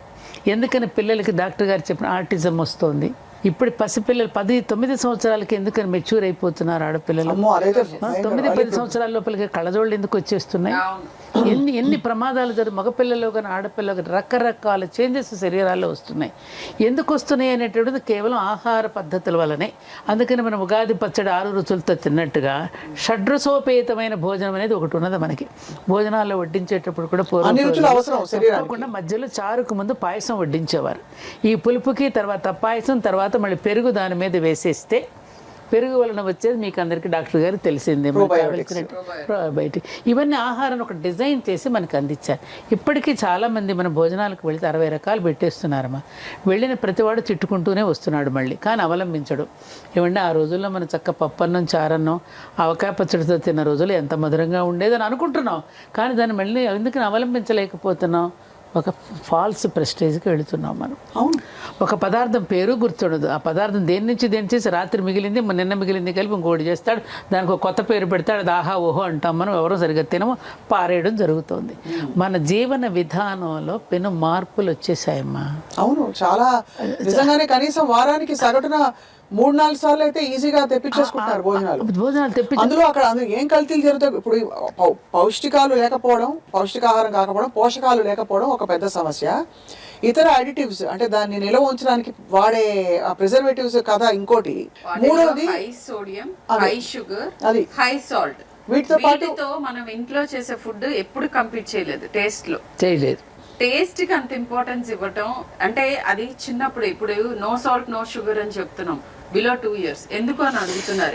ఎందుకని పిల్లలకి డాక్టర్ గారు చెప్పిన ఆటిజం వస్తుంది. ఇప్పుడు పసిపిల్లలు 10-9 సంవత్సరాలకి ఎందుకని మెచ్యూర్ అయిపోతున్నారు ఆడపిల్లలు. 9-10 సంవత్సరాల లోపలికి కళ్ళజోళ్ళు ఎందుకు వచ్చేస్తున్నాయి? ఎన్ని ప్రమాదాలు జరుగు మగపిల్లలు కానీ ఆడపిల్లలు కానీ రకరకాల చేంజెస్ శరీరాల్లో వస్తున్నాయి. ఎందుకు వస్తున్నాయి అనేటువంటిది కేవలం ఆహార పద్ధతుల వల్లనే. అందుకని మనం ఉగాది పచ్చడి 6 రుచులతో తిన్నట్టుగా షడ్రసోపేతమైన భోజనం అనేది ఒకటి ఉన్నది మనకి. భోజనాల్లో వడ్డించేటప్పుడు కూడా తప్పకుండా మధ్యలో చారుకు ముందు పాయసం వడ్డించేవారు. ఈ పులుపుకి తర్వాత పాయసం, తర్వాత మళ్ళీ పెరుగు దాని మీద వేసేస్తే పెరుగు వలన వచ్చేది మీకు అందరికీ డాక్టర్ గారు తెలిసిందే. ప్రోబయోటిక్ ఇవన్నీ ఆహారాన్ని ఒక డిజైన్ చేసి మనకు అందించారు. ఇప్పటికీ చాలామంది మన భోజనాలకు వెళితే 60 రకాలు పెట్టేస్తున్నారమ్మా. వెళ్ళిన ప్రతివాడు తిట్టుకుంటూనే వస్తున్నాడు మళ్ళీ, కానీ అవలంబించడు. ఏమంటే ఆ రోజుల్లో మనం చక్క పప్పన్నం, చారన్నం, ఆవకాయ పచ్చడితో తిన్న రోజులు ఎంత మధురంగా ఉండేదని అనుకుంటున్నాం, కానీ దాన్ని మళ్ళీ ఎందుకని అవలంబించలేకపోతున్నాం? ఒక ఫాల్స్ ప్రెస్టేజ్కి వెళుతున్నాం మనం. ఒక పదార్థం పేరు గుర్తుండదు. ఆ పదార్థం దేని నుంచి చేసి రాత్రి మిగిలింది నిన్న మిగిలింది కలిపి ఇంకోటి చేస్తాడు, దానికి ఒక కొత్త పేరు పెడతాడు, అది ఆహా ఓహో అంటాం. మనం ఎవరో సరిగ్గా తినమో పారేయడం జరుగుతుంది. మన జీవన విధానంలో పెను మార్పులు వచ్చేసాయమ్మా. అవును, చాలా నిజంగానే. కనీసం వారానికి సగటున 3-4 సార్లు అయితే ఈజీగా తెప్పించేసుకుంటారు భోజనాలు తెప్పి. అందులో అక్కడ ఏం కల్తీలు జరుగుతాయి ఇప్పుడు? పౌష్టికాలు లేకపోవడం, పౌష్టికాహారం కాకపోవడం, పోషకాలు లేకపోవడం ఒక పెద్ద సమస్య. ఇతర అడిటివ్స్ అంటే దాన్ని నిల్వ ఉంచడానికి వాడే ప్రిజర్వేటివ్స్ కదా ఇంకోటి. మూడోది high sodium, high sugar, high salt. వీటితో పాటు మనం ఇంట్లో చేసే ఫుడ్ ఎప్పుడు కంప్లీట్ చేయలేదు, చేయలేదు. టేస్ట్ కి అంత ఇంపార్టెన్స్ ఇవ్వటం అంటే అది చిన్నప్పుడు. ఇప్పుడు నో సాల్ట్ నో షుగర్ అని చెప్తున్నాం బిలో 2 years. ఎందుకు అని అడుగుతున్నారు.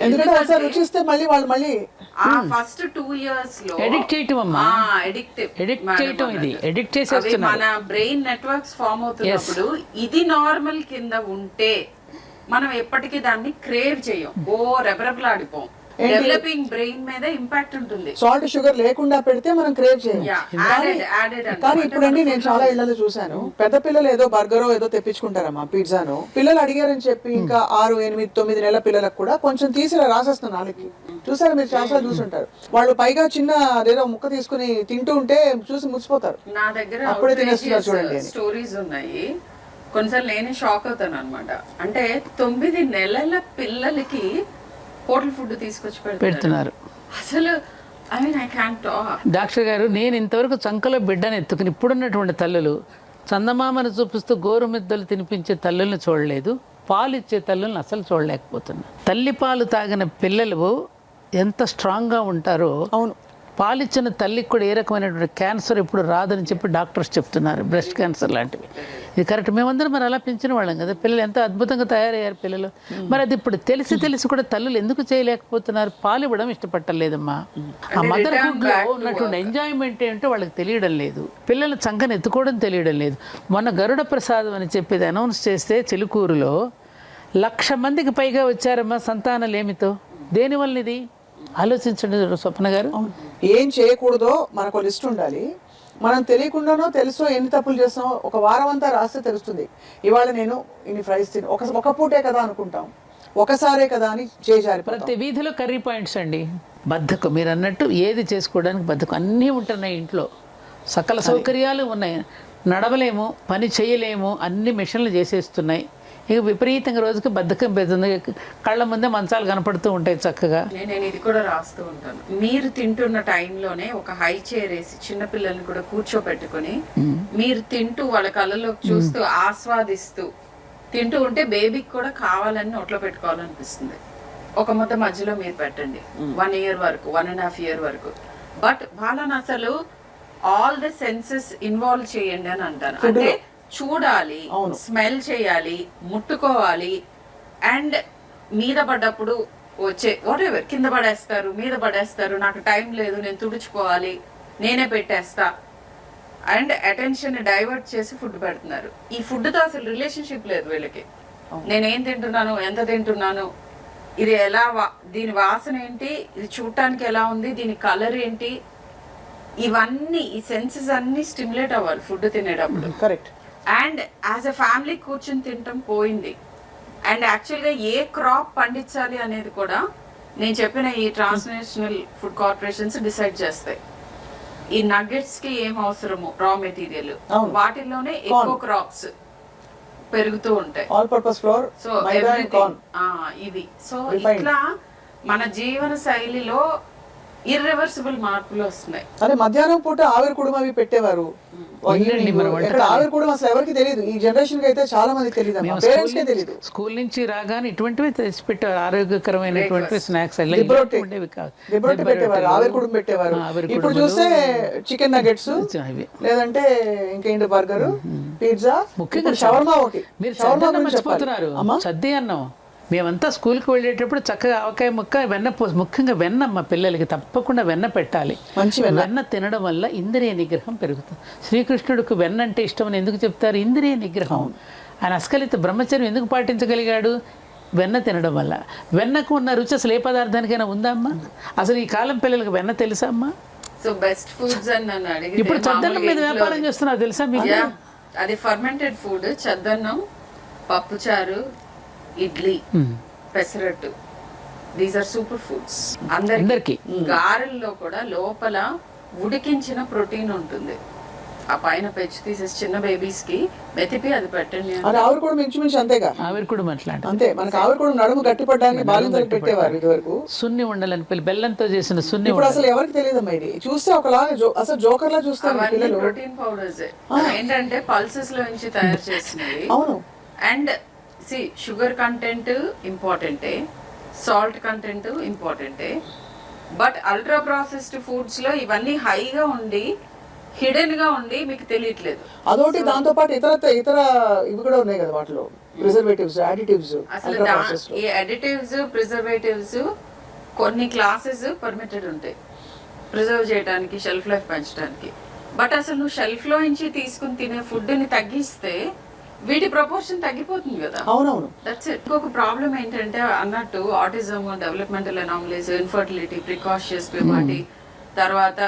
ఫస్ట్ 2 years లో మన బ్రెయిన్ నెట్వర్క్స్ ఫామ్ అవుతున్నప్పుడు ఇది నార్మల్ కింద ఉంటే మనం ఎప్పటికీ దాన్ని క్రేవ్ చేయం, రెబరెబలాడిపోం. డెవలపింగ్ బ్రెయిన్ మీద ఇంపాక్ట్ ఉంటుంది. సాల్ట్ షుగర్ లేకుండా పెడితే మనం క్రేవ్ చేయం. కానీ ఇప్పుడండి నేను చాలా ఇళ్లలో చూసాను, పెద్ద పిల్లలు ఏదో బర్గరో ఏదో తెప్పించుకుంటారమ్మా, పిజ్జాను. పిల్లలు అడిగారని చెప్పి ఇంకా 6, 8, 9 నెలల పిల్లలకు కూడా కొంచెం తీసి రాసేస్తున్న నాలుగుకి. చూసారు మీరు, చాలా చూసుంటారు. వాళ్ళు పైగా చిన్న అదేదో ముక్క తీసుకుని తింటూ ఉంటే చూసి ముచ్చిపోతారు. నా దగ్గర అప్పుడే తినేస్తున్నారు చూడండి. స్టోరీస్ ఉన్నాయి. కొన్నిసార్లు నేనే షాక్ అవుతాను అనమాట. అంటే 9 నెలల పిల్లలకి హోటల్ ఫుడ్ తీసుకొచ్చి పెడుతున్నారు. అసలు ఐ కాంట్ టాక్. డాక్టర్ గారు, నేను ఇంతవరకు చంకలో బిడ్డను ఎత్తుకుని ఇప్పుడున్నటువంటి తల్లులు చందమామను చూపిస్తూ గోరుమిద్దలు తినిపించే తల్లుల్ని చూడలేదు, పాలు ఇచ్చే తల్లుల్ని అసలు చూడలేకపోతున్నా. తల్లి పాలు తాగిన పిల్లలు ఎంత స్ట్రాంగ్గా ఉంటారో, అవును, పాలిచ్చిన తల్లికి కూడా ఏ రకమైనటువంటి క్యాన్సర్ ఇప్పుడు రాదని చెప్పి డాక్టర్స్ చెప్తున్నారు, బ్రెస్ట్ క్యాన్సర్ లాంటివి. ఇది కరెక్ట్. మేమందరం మరి అలా పెంచిన వాళ్ళం కదా. పిల్లలు ఎంత అద్భుతంగా తయారయ్యారు పిల్లలు. మరి అది ఇప్పుడు తెలిసి కూడా తల్లులు ఎందుకు చేయలేకపోతున్నారు? పాలు ఇవ్వడం ఇష్టపట్టలేదమ్మా. ఆ మదర్హుడ్లో ఉన్నటువంటి ఎంజాయ్మెంట్ ఏంటో వాళ్ళకి తెలియడం లేదు. పిల్లలు చంకను ఎత్తుకోవడం తెలియడం లేదు. మొన్న గరుడ ప్రసాదం అని చెప్పేది అనౌన్స్ చేస్తే చిలుకూరులో 1,00,000 మందికి పైగా వచ్చారమ్మా సంతానలేమితో. దేనివల్ల ఇది ఆలోచించండి స్వప్న గారు. ఏం చేయకూడదో మనకు లిస్ట్ ఉండాలి. మనం తెలియకుండానో తెలుసో ఎన్ని తప్పులు చేస్తామో ఒక వారం అంతా రాస్తే తెలుస్తుంది. ఇవాళ నేను ఇన్ని ఫ్రైస్ తిని ఒక పూటే కదా అనుకుంటాం, ఒకసారే కదా అని చేయాలి. ప్రతి వీధిలో కర్రీ పాయింట్స్ అండి. బద్ధకం, మీరు అన్నట్టు ఏది చేసుకోవడానికి బద్ధకం. అన్నీ ఉంటున్నాయి ఇంట్లో, సకల సౌకర్యాలు ఉన్నాయి. నడవలేము, పని చేయలేము, అన్ని మిషన్లు చేసేస్తున్నాయి. ఇక విపరీతంగా రోజుకి బద్ధకం పెడుతుంది. కళ్ళ ముందే మంచాలు కనపడుతూ ఉంటాయి చక్కగా. నేను ఇది కూడా రాస్తూ ఉంటాను. మీరు తింటున్న టైంలోనే ఒక హై చైర్ వేసి చిన్నపిల్లల్ని కూడా కూర్చోబెట్టుకుని మీరు తింటూ వాళ్ళ కళ్ళలోకి చూస్తూ ఆస్వాదిస్తూ తింటూ ఉంటే బేబీకి కూడా కావాలని నోట్లో పెట్టుకోవాలనిపిస్తుంది. ఒక ముద్ద మధ్యలో మీరు పెట్టండి 1 year వరకు, 1.5 year వరకు. బట్ వాళ్ళని అసలు ఆల్ ద సెన్సెస్ ఇన్వాల్వ్ చేయండి అని అంటాను. అంటే చూడాలి, స్మెల్ చేయాలి, ముట్టుకోవాలి, అండ్ మీద పడ్డప్పుడు వచ్చే వాట్ ఎవర్ కింద పడేస్తారు, మీద పడేస్తారు, నాకు టైం లేదు, నేను తుడుచుకోవాలి, నేనే పెట్టేస్తా, అండ్ అటెన్షన్ డైవర్ట్ చేసి ఫుడ్ పెడుతున్నారు. ఈ ఫుడ్ తో అసలు రిలేషన్షిప్ లేదు వీళ్ళకి. నేనేం తింటున్నాను, ఎంత తింటున్నాను, ఇది ఎలా, దీని వాసన ఏంటి, ఇది చూడటానికి ఎలా ఉంది, దీని కలర్ ఏంటి, ఇవన్నీ ఈ సెన్సెస్ అన్ని స్టిమ్యులేట్ అవ్వాలి ఫుడ్ తినేటప్పుడు. Correct. And as a family కూర్చొని తినటం పోయింది. అండ్ యాక్చువల్గా ఏ క్రాప్ పండించాలి అనేది కూడా నేను చెప్పిన ఈ ట్రాన్స్నేషనల్ ఫుడ్ కార్పొరేషన్స్ డిసైడ్ చేస్తాయి. ఈ నగ్గెట్స్ కి ఏం అవసరము రా మెటీరియల్, వాటిల్లోనే ఎక్కువ క్రాప్స్ పెరుగుతూ ఉంటాయి. ఆల్ పర్పస్ ఫ్లోర్, సో ఇవి సో ఇట్లా మన జీవన శైలిలో ఇర్రివర్సిబుల్ మార్పులు వస్తున్నాయి. అరే మధ్యాహ్నం పూట ఆవిరి కుడుమ అవి పెట్టేవారు. ఇక్కడ ఆవిరి కుడుమ అసలు ఎవరికి తెలియదు. ఈ జనరేషన్ కి అయితే చాలా మంది తెలియదు, పేరెంట్స్ కే తెలియదు. స్కూల్ నుంచి రాగానే ఇటువంటివి తెచ్చి పెట్టారు, ఆరోగ్యకరమైనటువంటి స్నాక్స్ ఉండేవి కాదు. దిబ్బరొట్టి పెట్టేవారు, ఆవిరి కుడుమ పెట్టేవారు. ఇప్పుడు చూస్తే చికెన్ నగెట్స్, లేదంటే ఇంకేంటి బర్గర్, పిజ్జా, ముఖ్యంగా షవర్మా. ఒకటి మీరు షవర్మా మర్చిపోతున్నారు, సద్ది అన్నం. మేమంతా స్కూల్కి వెళ్ళేటప్పుడు చక్కగా ఆవకాయ ముక్క, వెన్న ముఖ్యంగా వెన్న మా పిల్లలకి తప్పకుండా వెన్న పెట్టాలి. వెన్న తినడం వల్ల ఇంద్రియ నిగ్రహం పెరుగుతుంది. శ్రీకృష్ణుడికి వెన్న అంటే ఇష్టం అని ఎందుకు చెప్తారు? ఇంద్రియ నిగ్రహం. ఆయన అస్కలిత బ్రహ్మచర్యం ఎందుకు పాటించగలిగాడు? వెన్న తినడం వల్ల. వెన్నకు ఉన్న రుచి అసలు ఏ పదార్థానికైనా ఉందా అమ్మా? అసలు ఈ కాలం పిల్లలకి వెన్న తెలుసా అమ్మా? సో బెస్ట్ ఫుడ్స్ అని నన్ను అడిగితే ఇప్పుడు చద్దన్నం మీద వ్యాపారం చేస్తున్నారు తెలుసా మీకు? అది ఫర్మెంటెడ్ ఫుడ్. చద్దన్నం, పప్పుచారు, idli, pesarattu, these are super foods అందరికి. గారెల్లో కూడా లోపల ఉడికించిన ప్రోటీన్ ఉంటుంది. ఆ పైన పెంచి తీసేసి చిన్న బేబీస్ కి మెతిపి అది పెట్టండి. ఆవిరి కూడా మించుమించు అంతేగా. ఆవిరి కూడా అంతే. మనకి ఆవిరి కూడా నడుము గట్టిపడడానికి బాలింతలకు పెట్టేవారు ఇదివరకు. సున్ని ఉండాలని బెల్లంతో చేసిన సున్ని. ఇప్పుడు అసలు ఎవరికి తెలియదమ్మా ఇది. చూస్తే ఒకలాగా అసలు జోకర్ లా చూస్తారు పిల్లలు. ప్రోటీన్ పౌడర్స్ ఏంటంటే పల్సెస్ లో నుంచి తయారు చేసినవి. అవును. అండ్ షుగర్ కంటెంట్ ఇంపార్టెంటే, సాల్ట్ కంటెంట్ ఇంపార్టెంటే, బట్ అల్ట్రా ప్రాసెస్డ్ ఫుడ్స్ లో ఇవన్నీ హైగా ఉండి హిడెన్ గా ఉండి మీకు తెలియట్లేదు. అదొకటి. దాంతో పాటు ఇతర ఇవి కూడా ఉన్నాయి కదా వాటిలో, ప్రిజర్వేటివ్స్, అడిటివ్స్. అసలు ఈ అడిటివ్స్, ప్రిజర్వేటివ్స్ కొన్ని క్లాసెస్ పర్మిటెడ్ ఉంటాయి ప్రిజర్వ్ చేయడానికి, షెల్ఫ్ లైఫ్ పెంచడానికి. బట్ అసలు నువ్వు షెల్ఫ్ లో నుంచి తీసుకుని తినే ఫుడ్ ని తగ్గిస్తే వీటి ప్రపోర్షన్ తగ్గిపోతుంది కదా. అవునవును. That's it. ఇంకొక ప్రాబ్లం ఏంటంటే అన్నట్టు autism, developmental anomalies, infertility, precocious puberty, తర్వాత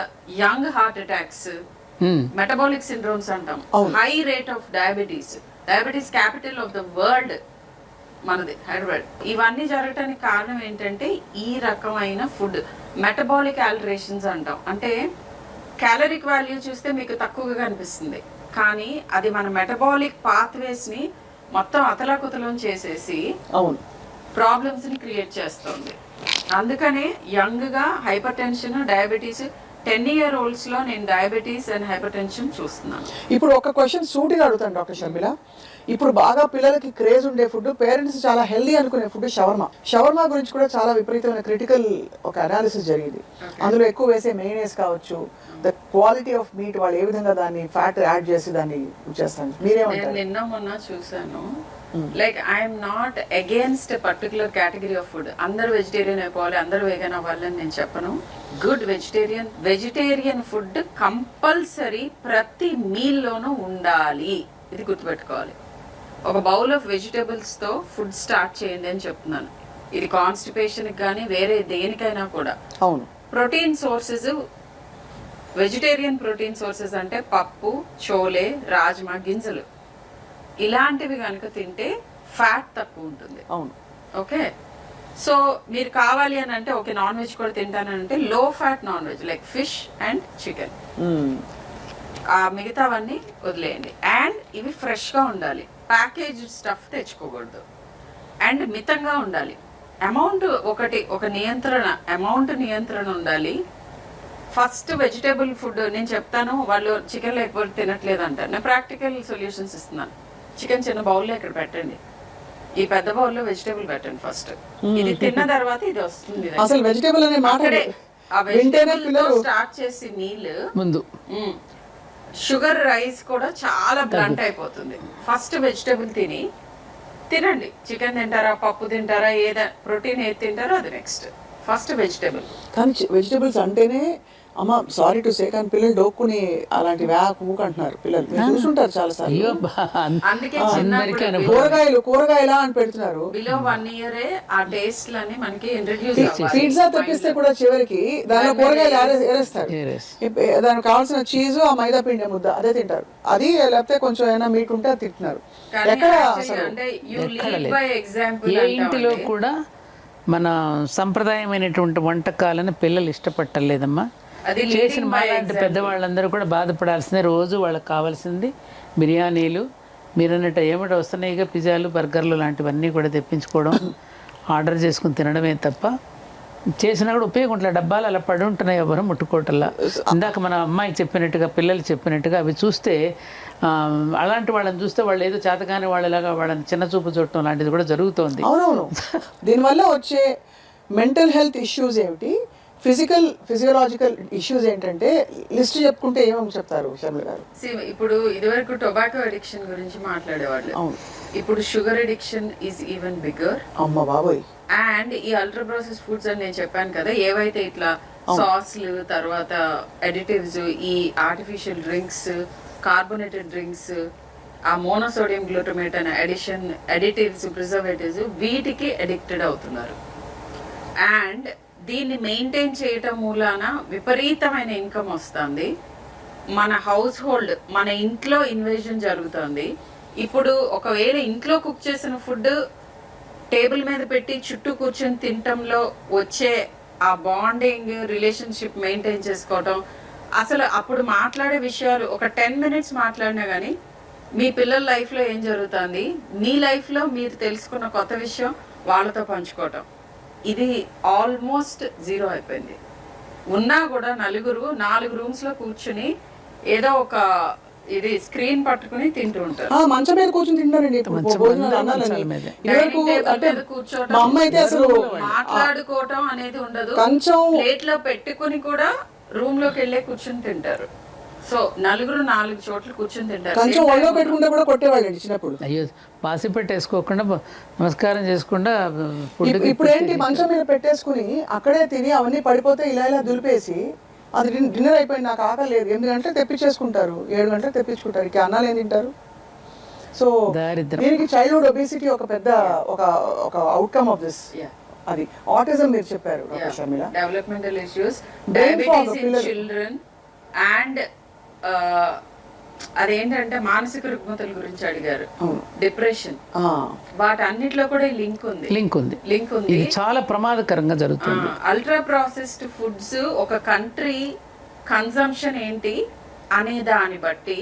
young heart attacks, metabolic syndromes అంటాం, high rate of diabetes. Diabetes capital of the world మనది హైదరాబాద్. ఇవన్నీ జరగటానికి కారణం ఏంటంటే ఈ రకమైన ఫుడ్ మెటబాలిక్ ఆల్టరేషన్స్ అంటాం. అంటే క్యాలరిక్ వాల్యూ చూస్తే మీకు తక్కువగా కనిపిస్తుంది, కానీ అది మన మెటబాలిక్ పాత్వేస్ ని మొత్తం అతలాకుతలం చేసేసి ప్రాబ్లమ్స్ ని క్రియేట్ చేస్తుంది. అందుకనే యంగ్ గా హైపర్ టెన్షన్, డయాబెటీస్ 10-year-olds లో నేను డయాబెటీస్ అండ్ హైపర్ టెన్షన్ చూస్తున్నాను. ఇప్పుడు ఒక క్వశ్చన్ సూటిగా అడుగుతాను డాక్టర్ షర్మిల. ఇప్పుడు బాగా పిల్లలకి క్రేజ్ ఉండే ఫుడ్, పేరెంట్స్ చాలా హెల్దీ అనుకునే ఫుడ్ షవర్మా. షవర్మా గురించి కూడా చాలా విపరీతమైన క్రిటికల్ ఒక అనాలిసిస్ జరిగింది. అందులో ఎక్కువ వేసే మెయినేస్ కావచ్చు, ద క్వాలిటీ ఆఫ్ మీట్, వాళ్ళు ఏ విధంగా దాన్ని ఫ్యాట్ యాడ్ చేసి దాన్ని చేస్తాను. మీరేమంటారు? నిన్న మొన్న చూసాను. Like I'm not against particular category of food. అందరూ వెజిటేరియన్ అయిపోవాలి, అందరూ వేగన్ అవ్వాలని నేను చెప్పను. గుడ్ వెజిటేరియన్ ఫుడ్ కంపల్సరీ ప్రతి మీల్లోనూ ఉండాలి. ఇది గుర్తుపెట్టుకోవాలి. ఒక బౌల్ ఆఫ్ వెజిటేబుల్స్ తో ఫుడ్ స్టార్ట్ చేయండి అని చెప్తున్నాను. ఇది కాన్స్టిపేషన్ కానీ వేరే దేనికైనా కూడా. అవును. Protein sources, vegetarian protein sources అంటే పప్పు, చోలే, రాజ్మా గింజలు, ఇలాంటివి కనుక తింటే ఫ్యాట్ తక్కువ ఉంటుంది. అవును. ఓకే. సో మీరు కావాలి అని అంటే ఓకే నాన్ వెజ్ కూడా తింటానంటే లో fat non veg like fish and chicken, ఆ మిగతావన్నీ వదిలేయండి. అండ్ ఇవి ఫ్రెష్గా ఉండాలి, ప్యాకేజ్ స్టఫ్ తెచ్చుకోకూడదు, అండ్ మితంగా ఉండాలి. అమౌంట్ ఒక నియంత్రణ ఉండాలి. ఫస్ట్ వెజిటేబుల్ ఫుడ్ నేను చెప్తాను, వాళ్ళు చికెన్ లేకపోతే తినట్లేదు అంటారు. నేను ప్రాక్టికల్ సొల్యూషన్స్ ఇస్తున్నాను. చికెన్ చిన్న బౌల్లో ఇక్కడ పెట్టండి, ఈ పెద్ద బౌల్లో వెజిటేబుల్ పెట్టండి ఫస్ట్. ఇది తిన్న తర్వాత ఇది వస్తుంది. అసలు వెజిటేబుల్ అనే మాట అక్కడే ఆ వింటేనే వెజిటేబుల్ పిల్లలు స్టార్ట్ చేసి మీల్ ముందు షుగర్ రైస్ కూడా చాలా బ్లంట్ అయిపోతుంది. ఫస్ట్ వెజిటేబుల్ తినండి. చికెన్ తింటారా, పప్పు తింటారా, ఏదో ప్రోటీన్ ఏది తింటారో అది నెక్స్ట్. First vegetable. కానీ వెజిటేబుల్స్ అంటేనే అమ్మ సారీ టు సే కానీ పిల్లలు డోక్కుని అలాంటి వ్యాక్ ఊక అంటున్నారు పిల్లలు. మీరు చూసుంటారు చాలా సార్లు. అయ్యో అందుకే అందరికీ కూరగాయలా అని పెడుతున్నారు. బిలో 1 year ఆ టేస్ట్ లని మనకి ఇంట్రడ్యూస్ పిజ్జా తెప్పిస్తే కూడా చివరికి దానిలో కూరగాయలు ఏరేస్తారు. దానికి కావాల్సిన చీజ్ ఆ మైదా పిండి ముద్ద అదే తింటారు. అది లేకపోతే కొంచెం ఏమైనా మీట్ ఉంటే అది తింటున్నారు. ఎక్కడ అసలు అంటే యు లీడ్ బై ఎగ్జాంపుల్. ఏ ఇంటిలో కూడా మన సంప్రదాయమైనటువంటి వంటకాలను పిల్లలు ఇష్టపట్టలేదమ్మా. చేసిన మాలాంటి పెద్దవాళ్ళందరూ కూడా బాధపడాల్సిందే. రోజు వాళ్ళకి కావాల్సింది బిర్యానీలు, మీరు అన్నట్టు ఏమిటో వస్తున్నాయిగా పిజ్జాలు, బర్గర్లు లాంటివన్నీ కూడా తెప్పించుకోవడం, ఆర్డర్ చేసుకుని తినడమే తప్ప చేసినా కూడా ఉపయోగం ఉంటలే. డబ్బాలు అలా పడి ఉంటున్నాయి, ఎవరు ముట్టుకోవటంలా. ఇందాక మన అమ్మాయి చెప్పినట్టుగా, పిల్లలు చెప్పినట్టుగా అవి చూస్తే అలాంటి వాళ్ళని చూస్తే వాళ్ళు ఏదో చేతగాని వాళ్ళలాగా వాళ్ళని చిన్న చూపు చూడటం లాంటిది కూడా జరుగుతోంది. అవునవును. దీనివల్ల వచ్చే మెంటల్ హెల్త్ ఇష్యూస్ ఏమిటి, ఫిజియోలాజికల్ ఇష్యూస్ ఏంటంటే లిస్ట్ చెప్పుకుంటే ఏమేమి చెప్తారు శర్మిల గారు? ఇప్పుడు ఇదివరకు టొబాకో అడిక్షన్ గురించి మాట్లాడేవాళ్ళు. ఇప్పుడు sugar addiction is even bigger. అమ్మ బాబోయ్. అండ్ ఈ అల్ట్రా ప్రాసెస్ ఫుడ్స్ అని నేను చెప్పాను కదా, ఏవైతే ఇట్లా సాస్లు, తర్వాత అడిటివ్స్, ఈ ఆర్టిఫిషియల్ డ్రింక్స్, కార్బోనేటెడ్ డ్రింక్స్, ఆ మోనోసోడియం గ్లూటమేట్ అనే అడిటివ్స్, ప్రిజర్వేటివ్స్, వీటికి అడిక్టెడ్ అవుతున్నారు. అండ్ దీన్ని మెయింటైన్ చేయటం మూలాన విపరీతమైన ఇన్కమ్ వస్తుంది. మన హౌస్ హోల్డ్, మన ఇంట్లో ఇన్వేజన్ జరుగుతుంది. ఇప్పుడు ఒకవేళ ఇంట్లో కుక్ చేసిన ఫుడ్ టేబుల్ మీద పెట్టి చుట్టూ కూర్చొని తినటంలో వచ్చే ఆ బాండింగ్, రిలేషన్షిప్ మెయింటైన్ చేసుకోవటం, అసలు అప్పుడు మాట్లాడే విషయాలు ఒక 10 minutes మాట్లాడినా కానీ మీ పిల్లల లైఫ్లో ఏం జరుగుతుంది, మీ లైఫ్లో మీరు తెలుసుకున్న కొత్త విషయం వాళ్ళతో పంచుకోవటం, ఇది ఆల్మోస్ట్ జీరో అయిపోయింది. ఉన్నా కూడా 4 రూమ్స్లో కూర్చుని ఏదో ఒక ఇది స్క్రీన్ పట్టుకుని తింటూ ఉంటారు. మంచం మీద కూర్చొని తింటారండి. మా అమ్మ అయితే అసలు మాట్లాడుకోవటం అనేది ఉండదు. ప్లేట్ లో పెట్టుకుని కూడా రూమ్ లోకి వెళ్ళే కూర్చుని తింటారు. సో 4 చోట్ల కూర్చుని తింటారు. కొంచెం ఒళ్ళో పెట్టుకుంటే కూడా కొట్టేవాళ్ళండి చిన్నప్పుడు. అయ్యో, పాసి పెట్టేసుకోకుండా నమస్కారం చేసుకుండా. ఇప్పుడు ఏంటి, మంచం మీద పెట్టేసుకుని అక్కడే తిని అవన్నీ పడిపోతే ఇలా దులిపేసి అది డిన్నర్ అయిపోయింది, నాకు ఆకలి లేదు, 8 గంటలకు తెప్పించేసుకుంటారు, 7 గంటలకు తెప్పించుకుంటారు. ఇక అన్నాలు ఏం తింటారు? సో దీనికి చైల్డ్హుడ్ ఒబేసిటీ ఒక పెద్ద ఒక అవుట్కమ్ ఆఫ్ దిస్. అది ఆటిజం మీరు చెప్పారు Sharmila. Developmental issues, diabetes in children, and అదేంటంటే మానసిక రుగ్మతల గురించి అడిగారు, డిప్రెషన్, వాటన్నిటిలో కూడా లింక్ ఉంది. ఇది చాలా ప్రమాదకరంగా జరుగుతుంది. అల్ట్రా ప్రాసెస్డ్ ఫుడ్స్ ఒక కంట్రీ కన్సంప్షన్ ఏంటి అనే దాన్ని బట్టి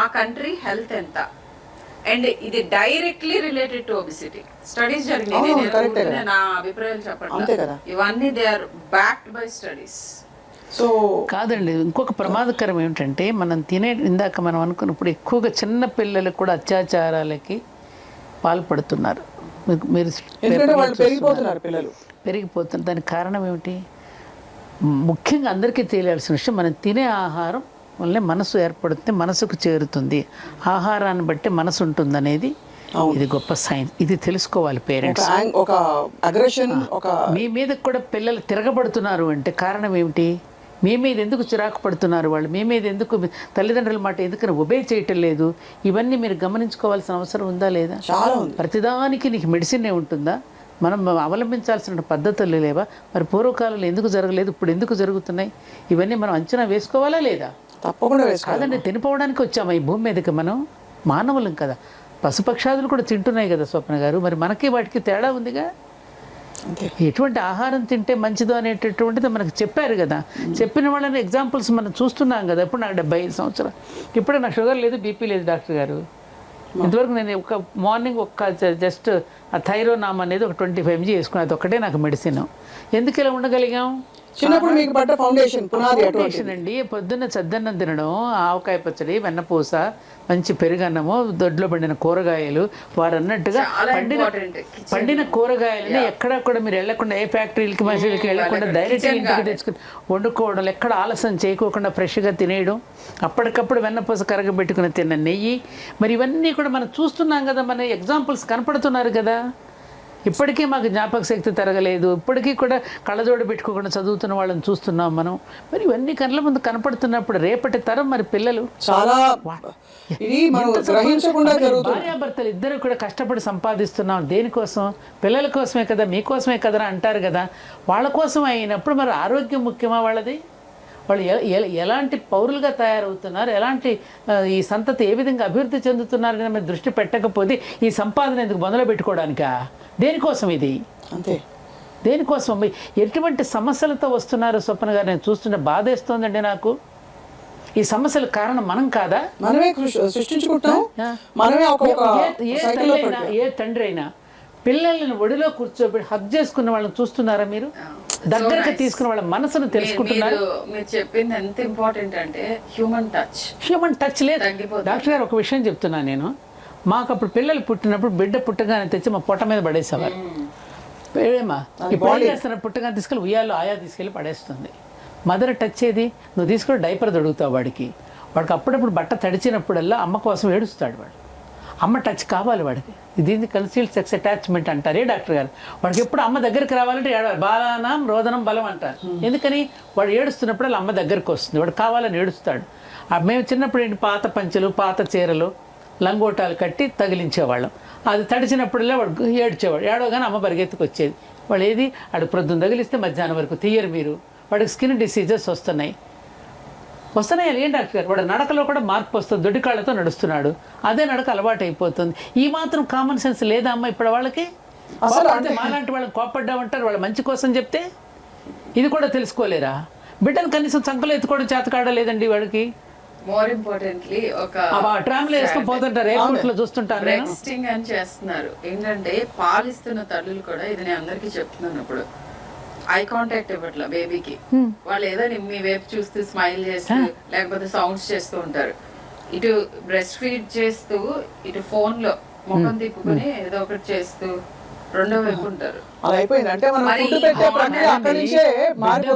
ఆ కంట్రీ హెల్త్ ఎంత, అండ్ ఇది directly related to obesity. Studies జరిగినాయి, నా అభిప్రాయాలు చెప్పండి, ఇవన్నీ they are backed by studies. So కాదండి, ఇంకొక ప్రమాదకరం ఏమిటంటే మనం ఇందాక మనం అనుకున్నప్పుడు ఎక్కువగా చిన్న పిల్లలకు కూడా అత్యాచారాలకి పాల్పడుతున్నారు. మీరు పెరిగిపోతున్నారు. దానికి కారణం ఏమిటి? ముఖ్యంగా అందరికీ తెలియాల్సిన విషయం, మనం తినే ఆహారం వల్లే మనసు ఏర్పడుతుంది, మనసుకు చేరుతుంది, ఆహారాన్ని బట్టి మనసు ఉంటుంది అనేది ఇది గొప్ప సైన్స్. ఇది తెలుసుకోవాలి పేరెంట్స్. మీ మీద కూడా పిల్లలు తిరగబడుతున్నారు అంటే కారణం ఏమిటి? మీ మీద ఎందుకు చిరాకు పడుతున్నారు వాళ్ళు? మీ మీద ఎందుకు తల్లిదండ్రుల మాట ఎందుకని ఒబే చేయటం లేదు? ఇవన్నీ మీరు గమనించుకోవాల్సిన అవసరం ఉందా లేదా? ప్రతిదానికి నీకు మెడిసిన్ ఉంటుందా? మనం అవలంబించాల్సిన పద్ధతులు లేవా? మరి పూర్వకాలంలో ఎందుకు జరగలేదు, ఇప్పుడు ఎందుకు జరుగుతున్నాయి? ఇవన్నీ మనం అంచనా వేసుకోవాలా లేదా? తప్పకుండా కాదండి, తినిపోవడానికి వచ్చామా ఈ భూమి మీదకి? మనం మానవులం కదా, పశుపక్షాదులు కూడా తింటున్నాయి కదా స్వప్న గారు. మరి మనకి వాటికి తేడా ఉందిగా. ఎటువంటి ఆహారం తింటే మంచిదో అనేటటువంటిది మనకు చెప్పారు కదా. చెప్పిన వాళ్ళని ఎగ్జాంపుల్స్ మనం చూస్తున్నాం కదా. ఇప్పుడు నాకు 75 సంవత్సరాలు, ఇప్పుడే నాకు షుగర్ లేదు, బీపీ లేదు డాక్టర్ గారు. ఇంతవరకు నేను మార్నింగ్ జస్ట్ ఆ థైరోనామ్ అనేది ఒక 25 mg వేసుకుని అది ఒకటే నాకు మెడిసిన్. ఎందుకు ఇలా ఉండగలిగాం? చిన్నప్పుడు మీకు పడ్డ ఫౌండేషన్ పునాది ఫౌండేషన్ అండి. పొద్దున్న చద్దన్నం తినడం, ఆవకాయ పచ్చడి, వెన్నపూస, మంచి పెరుగన్నము, దొడ్లో పండిన కూరగాయలు, వారు అన్నట్టుగా పండిన కూరగాయలని ఎక్కడా కూడా మీరు వెళ్ళకుండా, ఏ ఫ్యాక్టరీలకి మనుషులకి వెళ్ళకుండా డైరెక్ట్గా ఇంటికి తెచ్చుకుని వండుకోవడం, ఎక్కడ ఆలస్యం చేయకోకుండా ఫ్రెష్గా తినేయడం, అప్పటికప్పుడు వెన్నపూస కరగబెట్టుకుని తిన్న నెయ్యి, మరి ఇవన్నీ కూడా మనం చూస్తున్నాం కదా, మన ఎగ్జాంపుల్స్ కనపడుతున్నారు కదా. ఇప్పటికీ మాకు జ్ఞాపక శక్తి తరగలేదు, ఇప్పటికీ కూడా కళ్ళజోడు పెట్టుకోకుండా చదువుతున్న వాళ్ళని చూస్తున్నాం మనం. మరి ఇవన్నీ కళ్ళ ముందు కనపడుతున్నప్పుడు రేపటి తరం మరి పిల్లలు చాలా భార్యాభర్తలు ఇద్దరు కూడా కష్టపడి సంపాదిస్తున్నాం. దేనికోసం? పిల్లల కోసమే కదా, మీకోసమే కదా అంటారు కదా. వాళ్ళ కోసం అయినప్పుడు మరి ఆరోగ్యం ముఖ్యమా వాళ్ళది? వాళ్ళు ఎలాంటి పౌరులుగా తయారవుతున్నారు, ఎలాంటి ఈ సంతతి ఏ విధంగా అభివృద్ధి చెందుతున్నారు అని మీరు దృష్టి పెట్టకపోతే ఈ సంపాదన ఎందుకు మొదలు పెట్టుకోవడానికా? దేనికోసం ఇది? అంతే. దేనికోసం? ఎటువంటి సమస్యలతో వస్తున్నారు స్వప్న గారు? నేను చూస్తుంటే బాధేస్తోందండి నాకు. ఈ సమస్యల కారణం మనం కాదా? మనమే సృష్టించుకుంటాం. మనమే ఏ తండ్రి అయినా పిల్లల్ని ఒడిలో కూర్చోబెట్టి హగ్ చేసుకున్న వాళ్ళని చూస్తున్నారా మీరు? దగ్గరకు తీసుకున్న వాళ్ళ మనసును తెలుసుకుంటున్నారు. మీరు చెప్పింది ఎంత ఇంపార్టెంట్ అంటే హ్యూమన్ టచ్ లేదు. డాక్టర్ గారు ఒక విషయం చెప్తున్నాను నేను. మాకు అప్పుడు పిల్లలు పుట్టినప్పుడు బిడ్డ పుట్టగానే తెచ్చి మా పొట్ట మీద పడేసేవారు. ఏమా ఇప్పుడు చేస్తున్న పుట్టగానే తీసుకెళ్ళి ఉయ్యాలో ఆయా తీసుకెళ్ళి పడేస్తుంది. మదర్ టచ్ ఏది? నువ్వు తీసుకొని డైపర్ తొడుగుతావు వాడికి అప్పుడప్పుడు బట్ట తడిచినప్పుడల్లా అమ్మ కోసం ఏడుస్తాడు వాడు. అమ్మ టచ్ కావాలి వాడికి. దీన్ని కన్సీల్డ్ సెక్స్ అటాచ్మెంట్ అంటారే డాక్టర్ గారు. వాడికి ఎప్పుడు అమ్మ దగ్గరికి రావాలంటే ఏడవాలి. బాలానం రోదనం బలం అంటారు. ఎందుకని? వాడు ఏడుస్తున్నప్పుడు అమ్మ దగ్గరికి వస్తుంది, వాడు కావాలని ఏడుస్తాడు. మేము చిన్నప్పుడు ఏంటి, పాత పంచెలు, పాత చీరలు, లంగోటాలు కట్టి తగిలించేవాళ్ళం. అది తడిచినప్పుడల్లా వాడు ఏడ్చేవాడు. ఏడవగానే అమ్మ పరిగెత్తుకు వచ్చేది. వాడు ఏది అడు ప్రొద్దున తగిలిస్తే మధ్యాహ్నం వరకు తీయరు మీరు. వాడికి స్కిన్ డిసీజెస్ వస్తున్నాయి. ఏం డాక్టర్ గారు? వాడు నడకలో కూడా మార్పు వస్తుంది. దొడ్డికాళ్ళతో నడుస్తున్నాడు, అదే నడక అలవాటు అయిపోతుంది. ఈ మాత్రం కామన్ సెన్స్ లేదా అమ్మ ఇప్పుడు వాళ్ళకి? మాలాంటి వాళ్ళని కోపడ్డామంటారు వాళ్ళ మంచి కోసం చెప్తే. ఇది కూడా తెలుసుకోలేరా? బిడ్డను కనీసం చంకలో ఎత్తుకోవడం చేతకాడలేదండి వాడికి. మోర్ ఇంపార్టెంట్లీ ఒక ట్రామ్లో వేసుకొని పోతుంటారు, ఎయిర్పోర్ట్ లో చూస్తుంటారు. టెక్స్టింగ్ అని చేస్తున్నారు. ఏంటంటే పాలిస్తున్న తల్లులు కూడా, ఇది నేను అందరికీ చెప్తున్నాను, ఇప్పుడు ఐ కాంటాక్ట్ ఇవ్వట్లా బేబీకి. వాళ్ళు ఏదో మీ వైపు చూస్తూ స్మైల్ చేస్తూ లేకపోతే సౌండ్స్ చేస్తూ ఉంటారు. ఇటు బ్రెస్ట్ ఫీడ్ చేస్తూ ఇటు ఫోన్ లో ముఖం తిప్పుకొని ఏదో ఒకటి చేస్తూ రెండో వైపు ఉంటారు.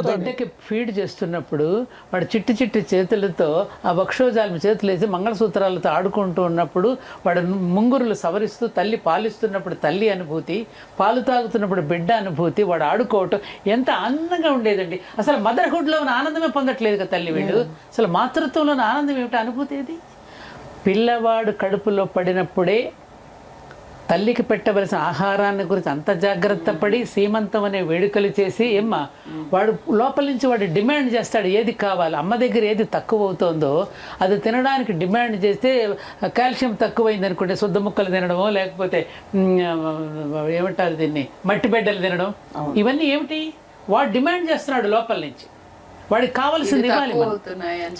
బిడ్డకి ఫీడ్ చేస్తున్నప్పుడు వాడు చిట్టి చిట్టి చేతులతో ఆ వక్షోజాలం చేతులు వేసి మంగళసూత్రాలతో ఆడుకుంటూ ఉన్నప్పుడు వాడు ముంగురులు సవరిస్తూ తల్లి పాలిస్తున్నప్పుడు తల్లి అనుభూతి, పాలు తాగుతున్నప్పుడు బిడ్డ అనుభూతి, వాడు ఆడుకోవటం ఎంత ఆనందంగా ఉండేదండి. అసలు మదర్హుడ్లో ఉన్న ఆనందమే పొందట్లేదు కదా తల్లి వీళ్ళు. అసలు మాతృత్వంలో ఉన్న ఆనందం ఏమిటి, అనుభూతి ఏది? పిల్లవాడు కడుపులో పడినప్పుడే తల్లికి పెట్టవలసిన ఆహారాన్ని గురించి అంత జాగ్రత్త పడి సీమంతం అనే వేడుకలు చేసి వాడు లోపల నుంచి వాడు డిమాండ్ చేస్తాడు ఏది కావాలి. అమ్మ దగ్గర ఏది తక్కువ అవుతుందో అది తినడానికి డిమాండ్ చేస్తే కాల్షియం తక్కువైంది అనుకుంటే శుద్ధ ముక్కలు తినడమో లేకపోతే ఏమంటారు దీన్ని మట్టి బిడ్డలు తినడం, ఇవన్నీ ఏమిటి? వాడు డిమాండ్ చేస్తున్నాడు లోపల నుంచి. వాడికి కావాల్సింది ఇవ్వాలి.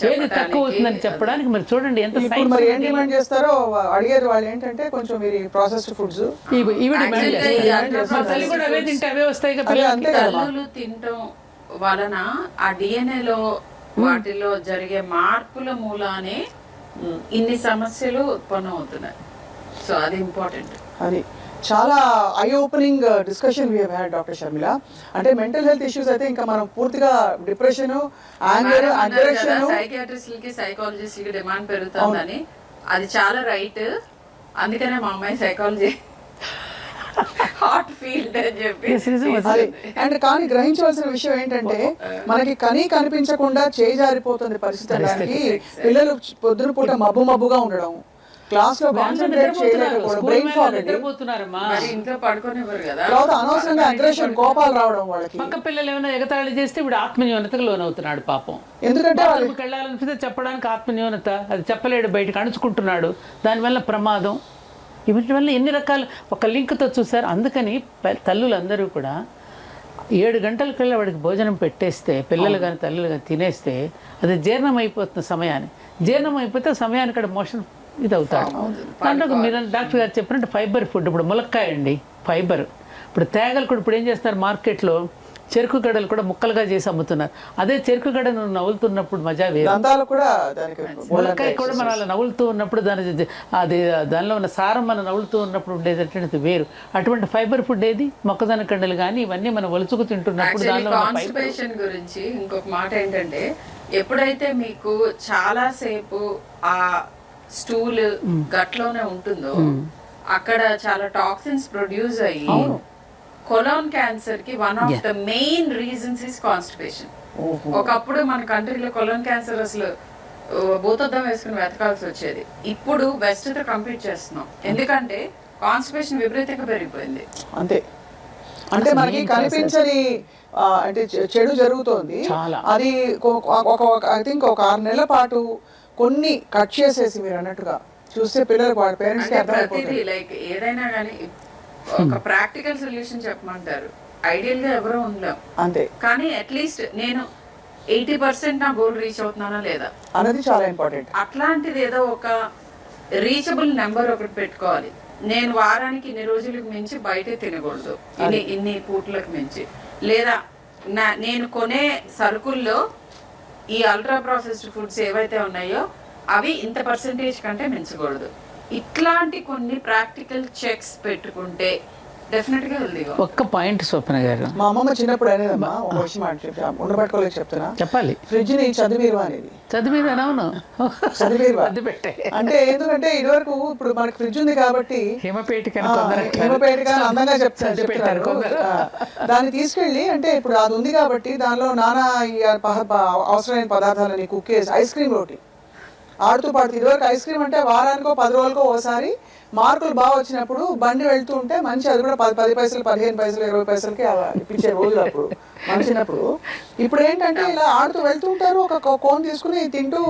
ఏది తక్కువ అవుతుందని చెప్పడానికి మరి చూడండి ఎంత డిమాండ్ చేస్తారో అడిగేది వాళ్ళు. ఏంటంటే కొంచెం ప్రాసెస్డ్ ఫుడ్స్ ఇవి డిమాండ్ చేస్తారు. తల్లి కూడా అవే తింటే అవే వస్తాయి కదా. తల్లులు తినటం వలన ఆ DNA లో వాటిలో జరిగే మార్పుల మూలానే ఇన్ని సమస్యలు ఉత్పన్నం అవుతున్నాయి. సో అది ఇంపార్టెంట్. అది చాలా eye opening discussion we had doctor Sharmila. అంటే మెంటల్ హెల్త్ ఇష్యూస్ అయితే ఇంకా మనం పూర్తిగా డిప్రెషన్, యాంగర్, అగ్రెషన్, సైకియాట్రిస్టులకి సైకాలజిస్టులకి డిమాండ్ పెరుగుతుందని. అది చాలా రైట్. అందుకనే మా అమ్మాయి సైకాలజీ హార్ట్ ఫీల్డ్ అని చెప్పి. అండ్ కానీ గ్రహించవలసిన విషయం ఏంటంటే మనకి కనిపించకుండా చేయి జారిపోతుంది పరిస్థితి. పిల్లలు పొద్దున పూట మబ్బుగా ఉండడం, క్లాస్ లో కాన్సంట్రేట్ చేయలేకపోవడం, బ్రెయిన్ ఫాగ్, ఇంట్లో పడుకోనివ్వరు కదా, అనవసరంగా అగ్రెషన్, కోపాలు రావడం వాళ్ళకి. పక్క పిల్లలు ఏమైనా ఎగతాళి చేస్తే ఇప్పుడు ఆత్మన్యూనతకు లోనవుతున్నాడు పాపం. ఎందుకంటే వాళ్ళకి వెళ్ళాలనిపిస్తే చెప్పడానికి ఆత్మన్యూనత, అది చెప్పలేడు, బయటకు అణుచుకుంటున్నాడు, దానివల్ల ప్రమాదం. వీటి వల్ల ఎన్ని రకాలు ఒక లింక్తో చూసారు. అందుకని తల్లులందరూ కూడా 7 గంటలకల్లా వాడికి భోజనం పెట్టేస్తే, పిల్లలు కానీ తల్లులు కానీ తినేస్తే అది జీర్ణం అయిపోతున్న సమయాన్ని. జీర్ణం అయిపోతే సమయానికి మోషన్ ఇది అవుతాడు. దాంట్లో మీరు డాక్టర్ గారు చెప్పినట్టు ఫైబర్ ఫుడ్, ఇప్పుడు ములక్కాయ అండి ఫైబర్. ఇప్పుడు తేగలు కూడా ఇప్పుడు ఏం చేస్తారు మార్కెట్లో చెరుకు గడలు కూడా ముక్కలుగా చేసి అమ్ముతున్నారు. అదే చెరుకు గడను నవ్వులుతున్నప్పుడు మజా వేరు. దంతాలు కూడా దానికి ములక్కాయ కూడా మనం అలా నవ్వులుతూ ఉన్నప్పుడు దానిలో ఉన్న సారం మనం నవ్వులుతూ ఉన్నప్పుడు ఉండేటటువంటిది వేరు. అటువంటి ఫైబర్ ఫుడ్ ఏది మొక్కజొన్న కండలు కానీ ఇవన్నీ మనం ఒలుచుకు తింటున్నప్పుడు దానిలో కాన్స్టిపేషన్ గురించి ఇంకొక మాట ఏంటంటే, ఎప్పుడైతే మీకు చాలా సేపు ఆ స్టూల్ గట్లోనే ఉంటుందో అక్కడ చాలా టాక్సిన్స్ ప్రొడ్యూస్ అయ్యి కొలాన్ క్యాన్సర్ కి one of the main reasons is constipation. ఒకప్పుడు మన కంట్రీలో కొలాన్ క్యాన్సర్ అసలు భూతద్దం వేసుకుని వెతకాల్సి వచ్చేది. ఇప్పుడు వెస్ట్ తో కంపీట్ చేస్తున్నాం, ఎందుకంటే కాన్స్టిపేషన్ విపరీతంగా పెరిగిపోయింది. అంతే. అంటే మనకి కనిపించని అంటే చెడు జరుగుతోంది. అది ఐ థింక్ ఒక 6 నెలల పాటు కొన్ని కట్ చేసేసి మీరు అన్నట్టుగా చూస్తే పిల్లలకు వాళ్ళ పేరెంట్స్ కి అర్థమైపోతుంది. లైక్ ఏదైనా కానీ ఒక ప్రాక్టికల్ సొల్యూషన్ చెప్పమంటారు. ఐడియల్ గా ఎవరో ఉండలేం అంతే, కానీ అట్లీస్ట్ నేను 80% నా గోల్ రీచ్ అవుతున్నానా లేదా అనేది చాలా ఇంపార్టెంట్. అట్లాంటిది ఏదో ఒక రీచబుల్ నెంబర్ ఒకటి పెట్టుకోవాలి. నేను వారానికి ఇన్ని రోజులకు మించి బయటే తినకూడదు, ఇన్ని పూట్లకు మించి, లేదా నేను కొనే సరుకుల్లో ఈ అల్ట్రా ప్రాసెస్డ్ ఫుడ్స్ ఏవైతే ఉన్నాయో అవి ఇంత పర్సెంటేజ్ కంటే మించకూడదు. ఇట్లాంటి కొన్ని ప్రాక్టికల్ చెక్స్ పెట్టుకుంటే డెఫినెట్ గా హెల్దీగా. ఒక్క పాయింట్ స్వప్న గారు, మా అమ్మమ్మ చిన్నప్పుడు అనేదమ్మా, ఒక విషయం ఉండబట్టుకోలేక చెప్తున్నా, చెప్పాలి, ఫ్రిడ్జ్ ని చదివీరు అనేది. చదివీరు అవును చదివీరు పెట్టే అంటే ఎందుకంటే ఇదివరకు ఇప్పుడు మనకి ఫ్రిడ్జ్ ఉంది కాబట్టి హిమపేటిక అందంగా చెప్తారు. దాన్ని తీసుకెళ్ళి అంటే ఇప్పుడు అది ఉంది కాబట్టి దానిలో నానా అవసరమైన పదార్థాలని కుక్ చేసి ఐస్ క్రీమ్ రోటీ ఆడుతూ పాడుతూ. ఇదివరకు ఐస్ క్రీమ్ అంటే వారానికో 10 రోజులకో ఒకసారి మార్కులు బాగా వచ్చినప్పుడు బండి వెళ్తూ ఉంటే మంచి, అది కూడా 10 పైసలు 15 పైసలు 20 పైసలకి ఇప్పించే రోజులు అప్పుడు మనం చిన్నప్పుడు. ఇప్పుడు ఏంటంటే ఇలా ఆడుతూ వెళ్తూ ఉంటారు, ఒక కోన్ తీసుకుని తింటూ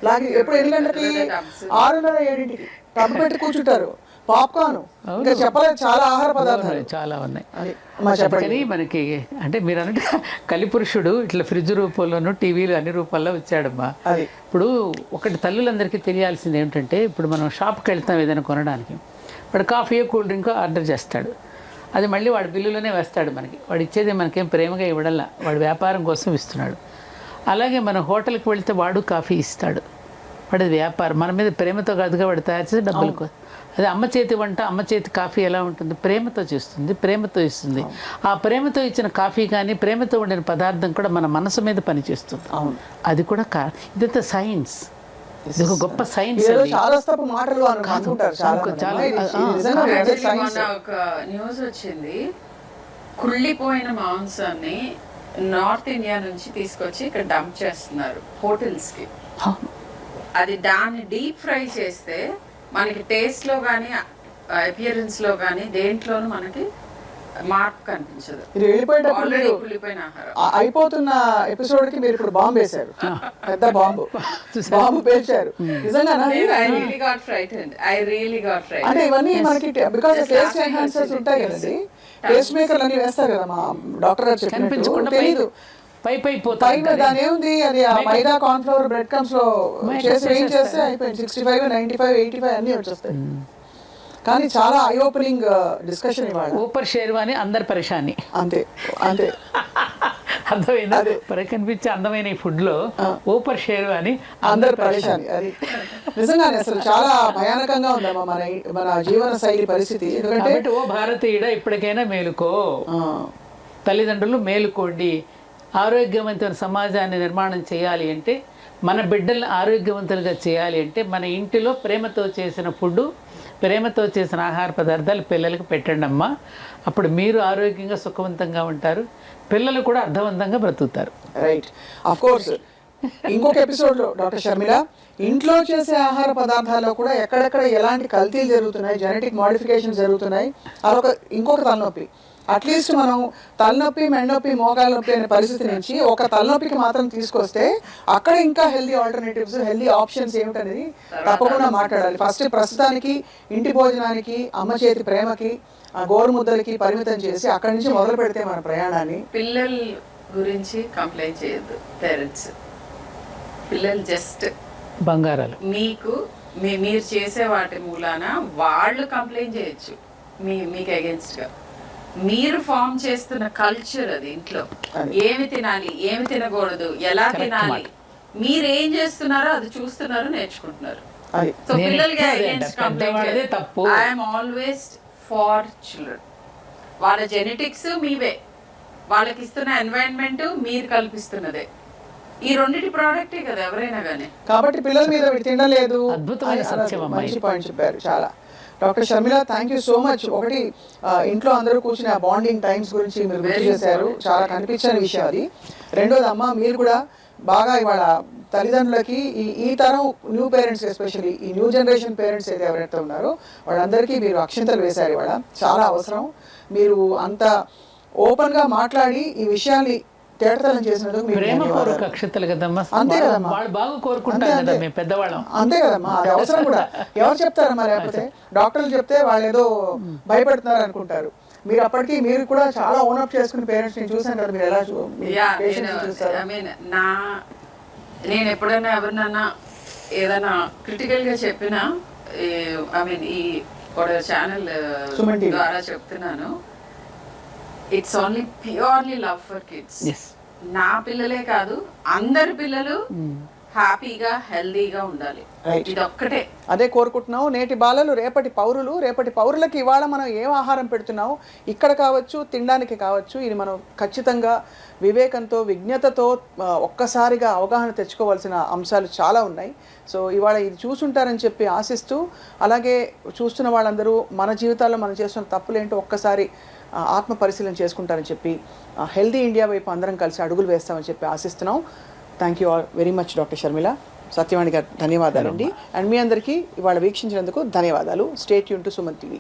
లాగి ఎప్పుడు 8 గంటలకి 6:30 7ంటికి టబ్బు పెట్టి కూర్చుంటారు. పాప్కార్న్, ఇంకా చెప్పలేదు చాలా ఆహార పదార్థాలు చాలా ఉన్నాయి. చెప్పండి. మనకి అంటే మీరు అన్నట్టు కలిపురుషుడు ఇట్లా ఫ్రిడ్జ్ రూపంలోనూ టీవీలు అన్ని రూపాల్లో వచ్చాడమ్మా. ఇప్పుడు ఒకటి తల్లులందరికీ తెలియాల్సింది ఏమిటంటే, ఇప్పుడు మనం షాప్కి వెళ్తాం ఏదైనా కొనడానికి, వాడు కాఫీ కూల్ డ్రింక్ ఆర్డర్ చేస్తాడు, అది మళ్ళీ వాడి బిల్లులోనే వేస్తాడు మనకి. వాడు ఇచ్చేది మనకేం ప్రేమగా ఇవ్వడంలా, వాడు వ్యాపారం కోసం ఇస్తున్నాడు. అలాగే మన హోటల్కి వెళ్తే వాడు కాఫీ ఇస్తాడు, వాడి వ్యాపారం, మన మీద ప్రేమతో కాదుగా వాడు తయారు చేసి డబ్బులు. అదే అమ్మ చేతి వంట, అమ్మ చేతి కాఫీ ఎలా ఉంటుంది, ప్రేమతో చేస్తుంది, ప్రేమతో ఇస్తుంది. ఆ ప్రేమతో ఇచ్చిన కాఫీ కానీ ప్రేమతో ఉండిన పదార్థం కూడా మన మనసు మీద పనిచేస్తుంది. అది కూడా ఇదంతా సైన్స్, ఇది ఒక గొప్ప సైన్స్. ఒక న్యూస్ వచ్చింది, కుళ్ళిపోయిన మాంసాన్ని నార్త్ ఇండియా నుంచి తీసుకొచ్చి ఇక్కడ డంప్ చేస్తున్నారు హోటల్స్ కి. అది దాన్ని డీప్ ఫ్రై చేస్తే మనకి టేస్ట్ లో కానీ అపియరెన్స్ లో కానీ దేంట్లోనూ మనకి మార్క్ కనిపించదు. కుళ్ళిపోయిన ఆహారం. అయిపోతున్న ఎపిసోడ్ కి మీరు ఇప్పుడు బాంబు వేశారు, పెద్ద బాంబు పేల్చారు. నిజంగా అంటే ఇవన్నీ మనకి బికాస్ టేస్ట్ ఎన్హాన్సర్స్ ఉంటాయి కదండి, టేస్ట్ మేకర్లు అన్ని వేస్తారు కదా మా డాక్టర్ గారు చెప్పినట్టు. తెలీదు దాని ఏముంది, అది మైదా కార్న్ ఫ్లోర్ బ్రెడ్ క్రమ్స్ లో చేసి ఏం చేస్తే అయిపోయింది. 65, 95, 85 అన్ని వచ్చేస్తాయి. కానీ చాలా ఐ ఓపెనింగ్ డిస్కషన్ ఇవాళ. ఊపర్ షేర్వాని అందరు పరేషాని, అంతే అంతే అర్థమైందా? కనిపించే అందమైన ఈ ఫుడ్ లో ఊపర్ షేర్వాని అందరు పరేషాని. అది నిజంగానే అసలు చాలా భయానకంగా ఉందమ్మా మన జీవన శైలి పరిస్థితి. ఎందుకంటే ఓ భారతీయుడ ఇప్పటికైనా మేలుకో, తల్లిదండ్రులు మేలుకోండి. ఆరోగ్యవంతమైన సమాజాన్ని నిర్మాణం చేయాలి అంటే, మన బిడ్డల్ని ఆరోగ్యవంతులుగా చేయాలి అంటే, మన ఇంటిలో ప్రేమతో చేసిన ఫుడ్, ప్రేమతో చేసిన ఆహార పదార్థాలు పిల్లలకు పెట్టండి అమ్మా. అప్పుడు మీరు ఆరోగ్యంగా సుఖవంతంగా ఉంటారు, పిల్లలు కూడా అర్థవంతంగా బ్రతుకుతారు. రైట్. ఆఫ్ కోర్స్ ఇంకొక ఎపిసోడ్లో డాక్టర్ షర్మిల, ఇంట్లో చేసే ఆహార పదార్థాల్లో కూడా ఎక్కడెక్కడ ఎలాంటి కల్తీలు జరుగుతున్నాయి, జెనెటిక్ మోడిఫికేషన్ జరుగుతున్నాయి, అదొక ఇంకొక తలనొప్పి. అట్లీస్ట్ మనం తలనొప్పి, మెడనొప్పి, మోకాల నొప్పి అనే పరిస్థితి నుంచి ఒక తలనొప్పికి మాత్రం తీసుకొస్తే అక్కడ ఇంకా హెల్దీ ఆల్టర్నేటివ్స్, హెల్దీ ఆప్షన్స్ ఏమిటనేది తప్పకుండా మాట్లాడాలి. ఫస్ట్ ప్రస్తుతానికి ఇంటి భోజనానికి, అమ్మ చేతి ప్రేమకి, గోరు ముద్దలకి పరిమితం చేసి అక్కడి నుంచి మొదలు పెడితే మన ప్రయాణాన్ని. పిల్లల గురించి కంప్లైంట్ చేయొద్దు పేరెంట్స్. పిల్లలు జస్ట్ బంగారాలు. మీకు మీరు చేసే వాటి మూలాన వాళ్ళు కంప్లైంట్ చేయొచ్చు మీకు against గా. మీరు ఫామ్ చేస్తున్న కల్చర్ అది ఇంట్లో ఏమి తినాలి ఏమి తినకూడదు ఎలా తినాలి మీరు ఏం చేస్తున్నారో అది చూస్తున్నారు నేర్చుకుంటున్నారు. అది సో పిల్లలకి against పెద్దవాళ్ళదే complaint తప్పు. I'm always for children. వాళ్ళ జెనెటిక్స్ మీవే, వాళ్ళకి ఇస్తున్న ఎన్వైరన్మెంట్ మీరు కల్పిస్తున్నదే. ఈ రెండింటి ప్రోడక్టే కదా ఎవరైనా కానీ. కాబట్టి పిల్లల మీద వీడు తినలేదు. అద్భుతమైన సత్యం అమ్మా మంచి పాయింట్ చెప్పారు చాలా. Doctor Sharmila, thank you so much. ఒకటి ఇంట్లో అందరూ కూర్చుని ఆ బాండింగ్ టైమ్స్ గురించి మీరు గుర్తు చేశారు, చాలా కనిపించని విషయం అది. రెండోది అమ్మ, మీరు కూడా బాగా ఇవాళ తల్లిదండ్రులకి ఈ తరం న్యూ పేరెంట్స్, ఎస్పెషల్లీ ఈ న్యూ జనరేషన్ పేరెంట్స్ అయితే ఎవరైతే ఉన్నారో వాళ్ళందరికీ మీరు అక్షింతలు వేశారు ఇవాళ. చాలా అవసరం. మీరు అంత ఓపెన్గా మాట్లాడి ఈ విషయాన్ని తేటతలం చేసినందుకు మీకు ప్రేమపూర్వక ధన్యవాదాలు. అక్షతలు కదమ్మా. అంతే కదమ్మా. వాళ్ళు బాగా కోరుకుంటారు కదా మేము పెద్దవాళ్ళం. అంతే కదమ్మా, అది అవసరం కూడా. ఎవరు చెప్తారమ్మా, లేకపోతే డాక్టర్లు చెప్తే వాళ్ళు ఏదో భయపడుతున్నారు అనుకుంటారు. మీరు అప్పటికి మీరు కూడా చాలా ఓనప్ చేసుకుని పేరెంట్స్ ని చూసాను కదా, మీరు ఎలా చూస్తారు? నేను ఎప్పుడైనా ఎవరినైనా ఏదైనా క్రిటికల్ గా చెప్పినా, ఐ మీన్ ఈ ఛానల్ ద్వారా చెప్తున్నాను, it's only purely love for kids. నా పిల్లలే కాదు, అందరి పిల్లలు హ్యాపీగా హెల్దీగా ఉండాలి. ఇది ఒక్కటే అదే కోరుకుంటున్నాం. నేటి బాలలు రేపటి పౌరులు. రేపటి పౌరులకి ఇవాళ మనం ఏం ఆహారం పెడుతున్నాం, ఇక్కడ కావచ్చు తినడానికి కావచ్చు, ఇది మనం ఖచ్చితంగా వివేకంతో విజ్ఞతతో ఒక్కసారిగా అవగాహన తెచ్చుకోవాల్సిన అంశాలు చాలా ఉన్నాయి. సో ఇవాళ ఇది చూసుంటారని చెప్పి ఆశిస్తూ, అలాగే చూస్తున్న వాళ్ళందరూ మన జీవితాల్లో మనం చేస్తున్న తప్పులేంటో ఒక్కసారి ఆత్మ పరిశీలన చేసుకుంటారని చెప్పి, హెల్దీ ఇండియా వైపు అందరం కలిసి అడుగులు వేస్తామని చెప్పి ఆశిస్తున్నాం. Thank you all very much doctor Sharmila, Satyavani గారు ధన్యవాదాలండి. అండ్ మీ అందరికీ ఇవాళ వీక్షించినందుకు ధన్యవాదాలు. Stay tune to Suman TV.